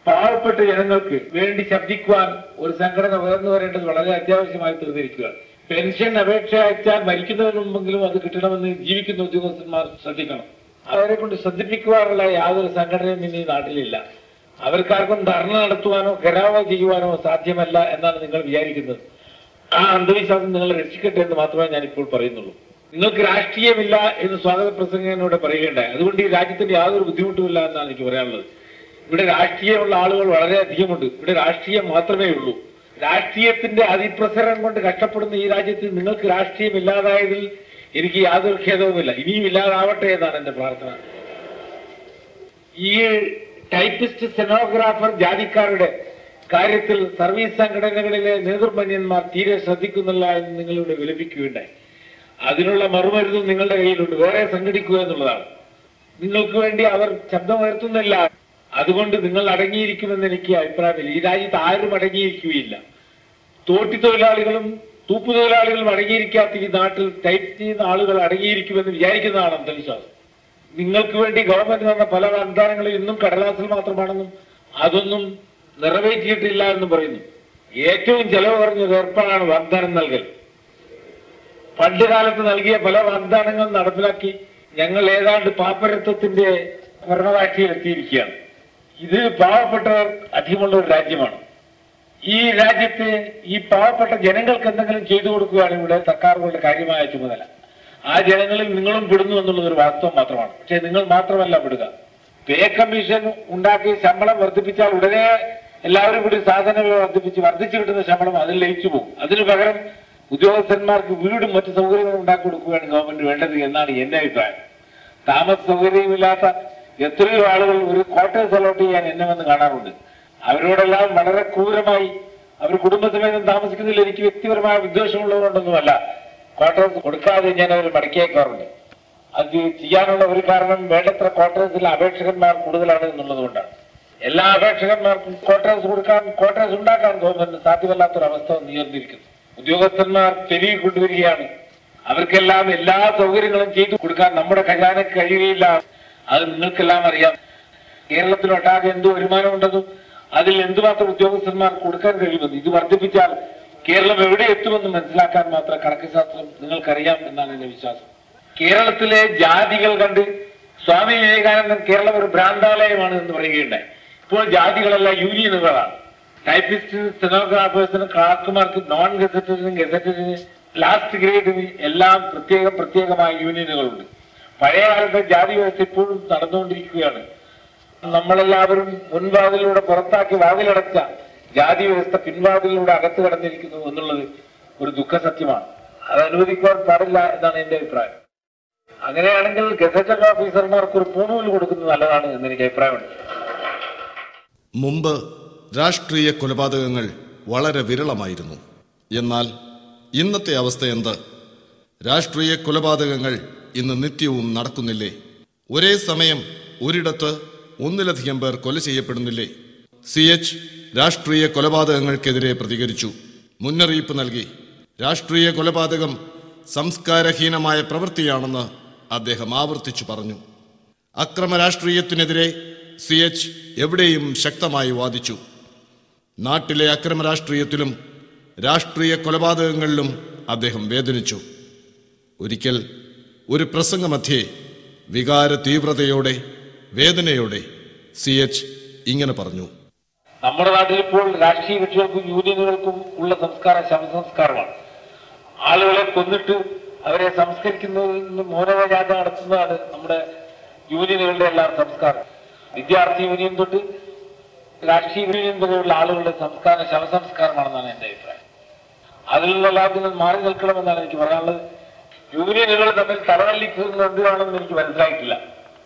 H: പാവപ്പെട്ട ജനങ്ങൾക്ക് വേണ്ടി ശബ്ദിക്കുവാൻ ഒരു സംഘടന ഉയർന്നു വരേണ്ടത് വളരെ അത്യാവശ്യമായി തീർന്നിരിക്കുകയാണ്. പെൻഷൻ അപേക്ഷ അയച്ചാൽ മരിക്കുന്നതിന് മുമ്പെങ്കിലും അത് കിട്ടണമെന്ന് ജീവിക്കുന്ന ഉദ്യോഗസ്ഥന്മാർ ശ്രദ്ധിക്കണം. അവരെ കൊണ്ട് ശ്രദ്ധിപ്പിക്കുവാനുള്ള യാതൊരു സംഘടനയും ഇന്ന് ഈ നാട്ടിലില്ല. അവർക്കാർക്കും ധർണ നടത്തുവാനോ ഘെരാവോ ചെയ്യുവാനോ സാധ്യമല്ല എന്നാണ് നിങ്ങൾ വിചാരിക്കുന്നത്. ആ അന്ധവിശ്വാസം നിങ്ങളെ രക്ഷിക്കട്ടെ എന്ന് മാത്രമേ ഞാൻ ഇപ്പോൾ പറയുന്നുള്ളൂ. നിങ്ങൾക്ക് രാഷ്ട്രീയമില്ല എന്ന് സ്വാഗത പ്രസംഗനോട് പറയുകയുണ്ടായി. അതുകൊണ്ട് ഈ രാജ്യത്തിന്റെ യാതൊരു ബുദ്ധിമുട്ടുമില്ല എന്നാണ് എനിക്ക് പറയാനുള്ളത്. ഇവിടെ രാഷ്ട്രീയമുള്ള ആളുകൾ വളരെ അധികമുണ്ട്. ഇവിടെ രാഷ്ട്രീയം മാത്രമേ ഉള്ളൂ. രാഷ്ട്രീയത്തിന്റെ അതിപ്രസരം കൊണ്ട് കഷ്ടപ്പെടുന്ന ഈ രാജ്യത്ത് നിങ്ങൾക്ക് രാഷ്ട്രീയം ഇല്ലാതായതിൽ എനിക്ക് യാതൊരു ഖേദവുമില്ല. ഇനിയും ഇല്ലാതാവട്ടെ എന്നാണ് എന്റെ പ്രാർത്ഥന. ഈ ടൈപ്പിസ്റ്റ് സ്റ്റെനോഗ്രാഫർ ജാതിക്കാരുടെ കാര്യത്തിൽ സർവീസ് സംഘടനകളിലെ നേതൃമന്യന്മാർ തീരെ ശ്രദ്ധിക്കുന്നില്ല എന്ന് നിങ്ങളിവിടെ വിലപിക്കുകയുണ്ടായി. അതിനുള്ള മറുമരുന്നും നിങ്ങളുടെ കയ്യിലുണ്ട്. വേറെ സംഘടിക്കുക എന്നുള്ളതാണ്. നിങ്ങൾക്ക് വേണ്ടി അവർ ശബ്ദമുയർത്തുന്നില്ല. അതുകൊണ്ട് നിങ്ങൾ അടങ്ങിയിരിക്കുമെന്ന് എനിക്ക് അഭിപ്രായമില്ല. ഈ രാജ്യത്ത് ആരും അടങ്ങിയിരിക്കുകയില്ല. തോട്ടി തൊഴിലാളികളും തൂപ്പു തൊഴിലാളികളും അടങ്ങിയിരിക്കാത്ത ഈ നാട്ടിൽ ടൈപ്പ് ചെയ്യുന്ന ആളുകൾ അടങ്ങിയിരിക്കുമെന്ന് വിചാരിക്കുന്നതാണ് അന്ധവിശ്വാസം. നിങ്ങൾക്ക് വേണ്ടി ഗവൺമെന്റ് തന്ന പല വാഗ്ദാനങ്ങളും ഇന്നും കടലാസിൽ മാത്രമാണെന്നും അതൊന്നും നിറവേറ്റിയിട്ടില്ല എന്നും പറയുന്നു. ഏറ്റവും ചെലവ് കുറഞ്ഞ ഏർപ്പാടാണ് വാഗ്ദാനം നൽകൽ. പണ്ട് കാലത്ത് നൽകിയ പല വാഗ്ദാനങ്ങളും നടപ്പിലാക്കി ഞങ്ങൾ ഏതാണ്ട് പാപ്പരത്വത്തിന്റെ ഭരണവാഴ്ചയിൽ എത്തിയിരിക്കുകയാണ്. ഇത് പാവപ്പെട്ടവർ അധികമുള്ള ഒരു രാജ്യമാണ്. ഈ രാജ്യത്ത് ഈ പാവപ്പെട്ട ജനങ്ങൾക്ക് എന്തെങ്കിലും ചെയ്തു കൊടുക്കുകയാണ് ഇവിടെ സർക്കാരുകളുടെ കാര്യമായ ചുമതല. ആ ജനങ്ങളിൽ നിങ്ങളും പെടുന്നു എന്നുള്ളത് ഒരു വാസ്തവം മാത്രമാണ്. പക്ഷെ നിങ്ങൾ മാത്രമല്ല പെടുക. പേ കമ്മീഷൻ ഉണ്ടാക്കി ശമ്പളം വർദ്ധിപ്പിച്ചാൽ ഉടനെ എല്ലാവരും കൂടി സാധനങ്ങൾ വർദ്ധിച്ചു കിട്ടുന്ന ശമ്പളം അതിൽ ലയിച്ചു പോകും. അതിനു പകരം ഉദ്യോഗസ്ഥന്മാർക്ക് വീടും മറ്റു സൗകര്യങ്ങളും ഉണ്ടാക്കി കൊടുക്കുകയാണ് ഗവൺമെന്റ് വേണ്ടത് എന്നാണ് എന്റെ അഭിപ്രായം. താമസ സൗകര്യമില്ലാത്ത എത്രയോ ആളുകൾ ഒരു ക്വാർട്ടേഴ്സ് അലോട്ട് ചെയ്യാൻ എന്നെ വന്ന് കാണാറുണ്ട്. അവരോടെല്ലാം വളരെ ക്രൂരമായി അവർ കുടുംബസമേതം താമസിക്കുന്നതിൽ എനിക്ക് വ്യക്തിപരമായ വിദ്വേഷമുള്ളതുകൊണ്ടൊന്നുമല്ല. ക്വാർട്ടേഴ്സ് കൊടുക്കാതെ ഞാൻ അവർ മടക്കിയേക്കാറുണ്ട്. അത് ചെയ്യാനുള്ള ഒരു കാരണം വേണ്ടത്ര ക്വാർട്ടേഴ്സിലെ അപേക്ഷകന്മാർ കൂടുതലാണ് എന്നുള്ളതുകൊണ്ടാണ്. എല്ലാ അപേക്ഷകന്മാർക്കും ക്വാർട്ടേഴ്സ് കൊടുക്കാൻ ക്വാർട്ടേഴ്സ് ഉണ്ടാക്കാൻ ഗവൺമെന്റ് സാധ്യമല്ലാത്തൊരവസ്ഥ ഉയർന്നിരിക്കുന്നു. ഉദ്യോഗസ്ഥന്മാർ തെരുവിൽ കൊണ്ടുവരികയാണ്. അവർക്കെല്ലാം എല്ലാ സൗകര്യങ്ങളും ചെയ്തു കൊടുക്കാൻ നമ്മുടെ ഖജാനയ്ക്ക് കഴിയുകയില്ല. അത് നിങ്ങൾക്കെല്ലാം അറിയാം. കേരളത്തിലൊട്ടാകെ എന്ത് വരുമാനമുണ്ടെന്നും അതിൽ എന്തുമാത്രം ഉദ്യോഗസ്ഥന്മാർ കൊടുക്കാൻ കഴിയുമെന്ന് ഇത് വർദ്ധിപ്പിച്ചാൽ കേരളം എവിടെ എത്തുമെന്ന് മനസ്സിലാക്കാൻ മാത്രം കണക്ക് ശാസ്ത്രം നിങ്ങൾക്കറിയാം എന്നാണ് എന്റെ വിശ്വാസം. കേരളത്തിലെ ജാതികൾ കണ്ട് സ്വാമി വിവേകാനന്ദൻ കേരളം ഒരു ഭ്രാന്താലയമാണ് എന്ന് പറയുകയുണ്ടായി. ഇപ്പോൾ ജാതികളെല്ലാം യൂണിയനുകളാണ്. ടൈപ്പിസ്റ്റ്, സ്റ്റെനോഗ്രാഫേഴ്സിന്, ക്ലാർക്കുമാർക്ക്, നോൺ ഗസറ്റഡിന്, ഗസറ്റഡിന്, ലാസ്റ്റ് ഗ്രേഡിന് എല്ലാം പ്രത്യേകമായ യൂണിയനുകളുണ്ട്. പഴയ കാലത്തെ ജാതി വ്യവസ്ഥ ഇപ്പോഴും നടന്നുകൊണ്ടിരിക്കുകയാണ്. നമ്മളെല്ലാവരും മുൻവാതിലൂടെ പുറത്താക്കി വാതിലടച്ച ജാതി വ്യവസ്ഥ പിൻവാതിലൂടെ അകത്ത് കടന്നിരിക്കുന്നു എന്നുള്ളത് ഒരു ദുഃഖസത്യമാണ്. അത് അനുവദിക്കുവാൻ പാടില്ല എന്നാണ് എന്റെ അഭിപ്രായം. അങ്ങനെയാണെങ്കിൽ ഗസറ്റഡ് ഓഫീസർമാർക്ക് ഒരു പൂണൂൽ കൊടുക്കുന്നത് നല്ലതാണ് എന്ന് എനിക്ക് അഭിപ്രായമുണ്ട്.
J: മുമ്പ് രാഷ്ട്രീയ കൊലപാതകങ്ങൾ വളരെ വിരളമായിരുന്നു. എന്നാൽ ഇന്നത്തെ അവസ്ഥ എന്ത്? രാഷ്ട്രീയ കൊലപാതകങ്ങൾ ഇന്ന് നിത്യവും നടക്കുന്നില്ലേ? ഒരേ സമയം ഒരിടത്ത് ഒന്നിലധികം പേർ കൊല ചെയ്യപ്പെടുന്നില്ലേ? CH രാഷ്ട്രീയ കൊലപാതകങ്ങൾക്കെതിരെ പ്രതികരിച്ചു, മുന്നറിയിപ്പ് നൽകി. രാഷ്ട്രീയ കൊലപാതകം സംസ്കാരഹീനമായ പ്രവൃത്തിയാണെന്ന് അദ്ദേഹം ആവർത്തിച്ചു പറഞ്ഞു. അക്രമ രാഷ്ട്രീയത്തിനെതിരെ CH എവിടെയും ശക്തമായി വാദിച്ചു. നാട്ടിലെ അക്രമ രാഷ്ട്രീയത്തിലും രാഷ്ട്രീയ കൊലപാതകങ്ങളിലും അദ്ദേഹം വേദനിച്ചു. ഒരിക്കൽ ഒരു പ്രസംഗമധ്യേ വികാര തീവ്രതയോടെ, വേദനയോടെ CH ഇങ്ങനെ പറഞ്ഞു:
H: നമ്മുടെ നാട്ടിൽ ഇപ്പോൾ രാഷ്ട്രീയ കക്ഷികൾക്കും യൂണിയനുകൾക്കും ഉള്ള സംസ്കാരം ശവസംസ്കാരമാണ്. ആളുകളെ കൊന്നിട്ട് അവരെ സംസ്കരിക്കുന്നതിന് മൗനജാഥ നടത്തുന്നതാണ് നമ്മുടെ യൂണിയനുകളുടെ എല്ലാം സംസ്കാരം. വിദ്യാർത്ഥി യൂണിയൻ തൊട്ട് രാഷ്ട്രീയ യൂണിയൻ വരെയുള്ള ആളുകളുടെ സംസ്കാരം ശവസംസ്കാരമാണെന്നാണ് എന്റെ അഭിപ്രായം. അതിൽ നിന്നെല്ലാത്തിനും മാറി നിൽക്കണമെന്നാണ് എനിക്ക് പറയാനുള്ളത്. യൂണിയനുകൾ തമ്മിൽ തലവല്ലിക്കുന്നത് എന്തിനാണെന്ന് എനിക്ക് മനസ്സിലായിട്ടില്ല.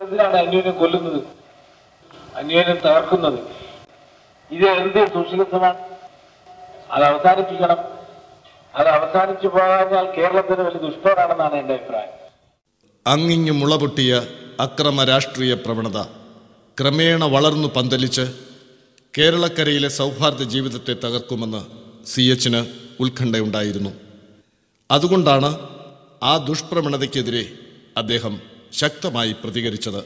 H: എന്തിനാണ് അന്യോന്യം കൊല്ലുന്നത്, അന്യോന്യം തകർക്കുന്നത്? ഇത് എന്ത് സോഷ്യലിസമാണ്? അത് അവസാനിപ്പിക്കണം. അത് അവസാനിച്ചു പോകാഞ്ഞാൽ കേരളത്തിന് വലിയ ദുഷ്പേരാണെന്നാണ് എന്റെ അഭിപ്രായം.
J: അങ്ങിങ്ങു മുളപൊട്ടിയ അക്രമ രാഷ്ട്രീയ പ്രവണത ക്രമേണ വളർന്നു പന്തലിച്ച് കേരളക്കരയിലെ സൗഹാർദ്ദ ജീവിതത്തെ തകർക്കുമെന്ന് CHന് ഉത്കണ്ഠയുണ്ടായിരുന്നു. അതുകൊണ്ടാണ് ആ ദുഷ്പ്രവണതയ്ക്കെതിരെ അദ്ദേഹം ശക്തമായി പ്രതികരിച്ചത്.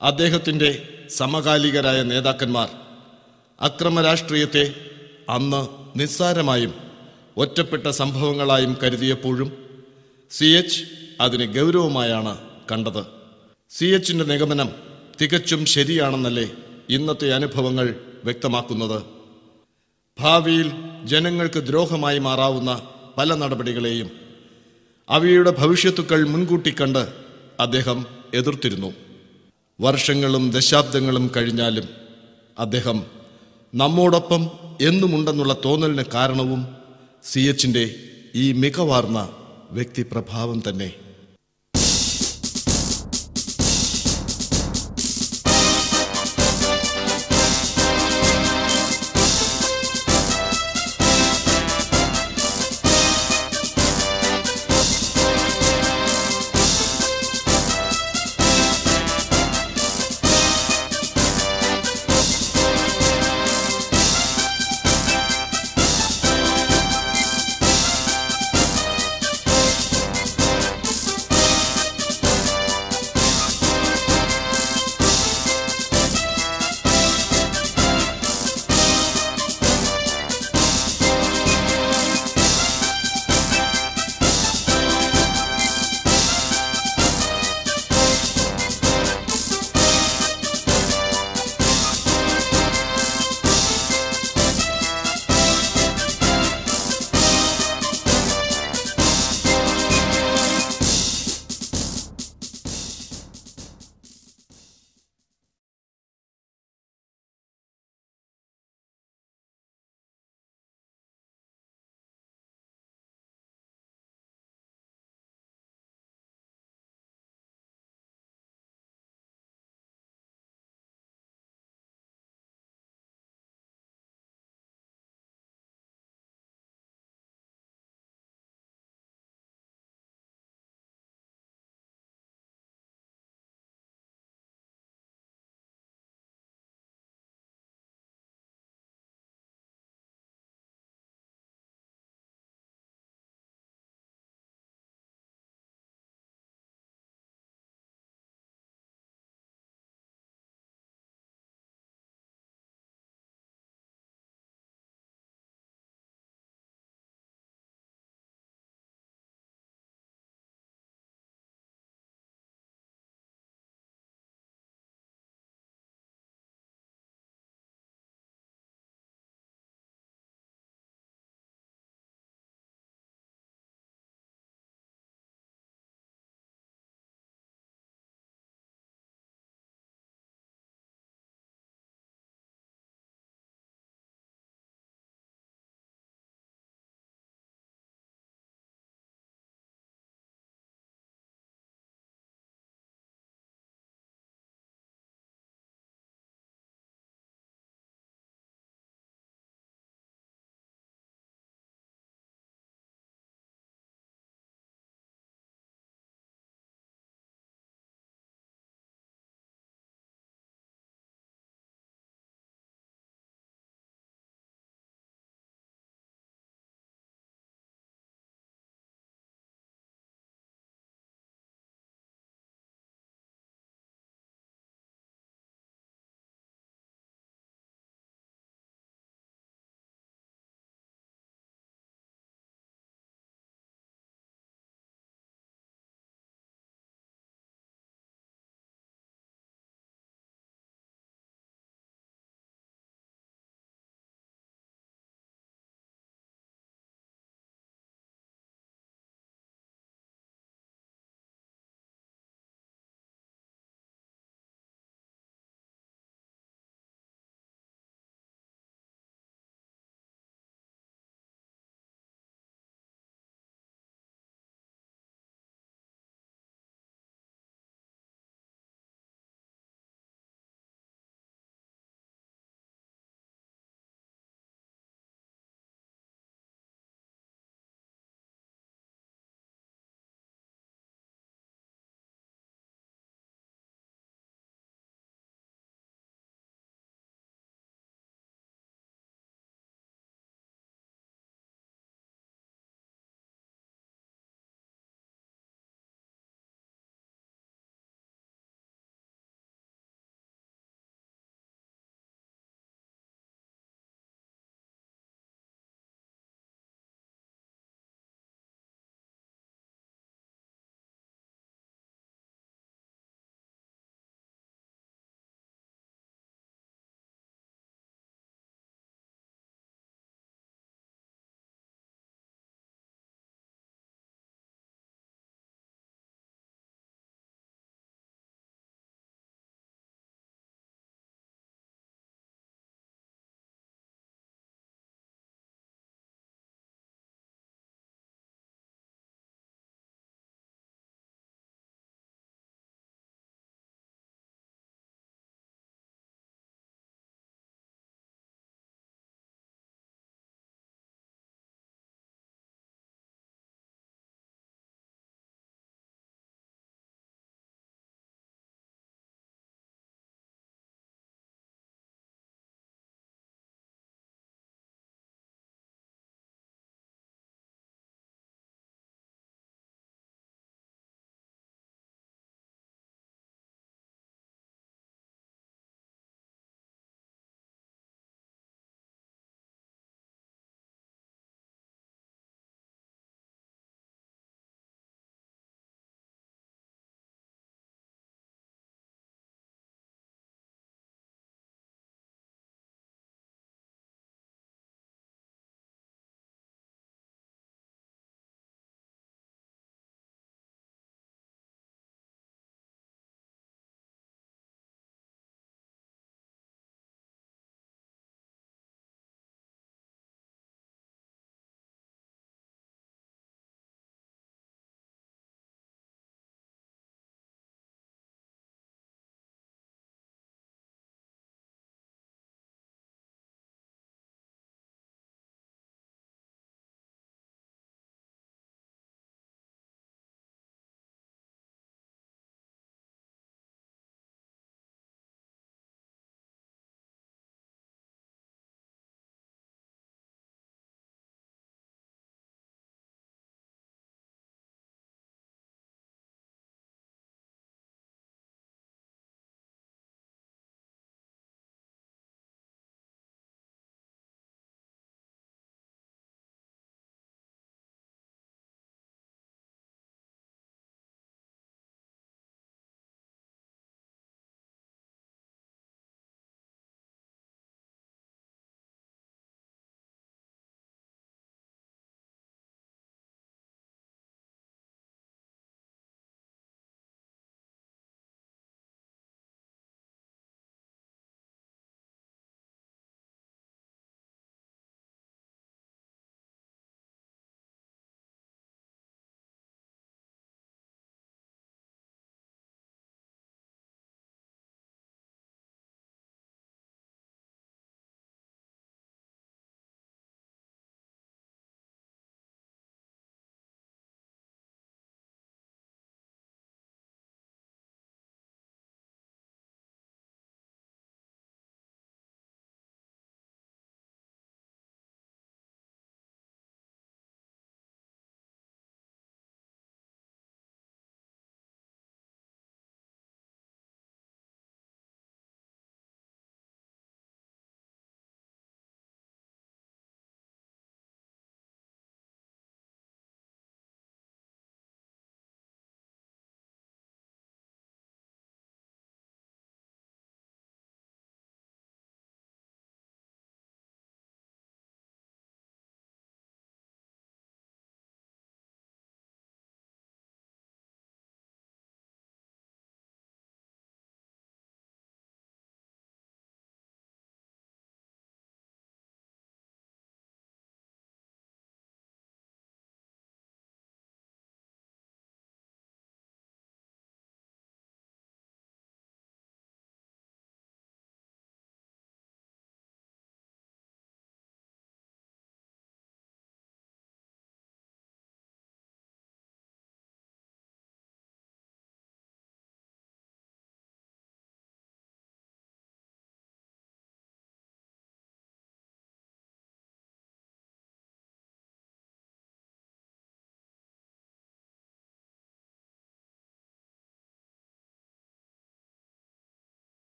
J: അദ്ദേഹത്തിൻ്റെ സമകാലികരായ നേതാക്കന്മാർ അക്രമ രാഷ്ട്രീയത്തെ അന്ന് നിസ്സാരമായും ഒറ്റപ്പെട്ട സംഭവങ്ങളായും കരുതിയപ്പോഴും CH അതിനെ ഗൗരവമായാണ് കണ്ടത്. CHന്റെ നിഗമനം തികച്ചും ശരിയാണെന്നല്ലേ ഇന്നത്തെ അനുഭവങ്ങൾ വ്യക്തമാക്കുന്നത്? ഭാവിയിൽ ജനങ്ങൾക്ക് ദ്രോഹമായി മാറാവുന്ന പല നടപടികളെയും അവയുടെ ഭവിഷ്യത്തുക്കൾ മുൻകൂട്ടി കണ്ട് അദ്ദേഹം എതിർത്തിരുന്നു. വർഷങ്ങളും ദശാബ്ദങ്ങളും കഴിഞ്ഞാലും അദ്ദേഹം നമ്മോടൊപ്പം എന്നുമുണ്ടെന്നുള്ള തോന്നലിന് കാരണവും CHന്റെ ഈ മികവാർന്ന വ്യക്തിപ്രഭാവം തന്നെ.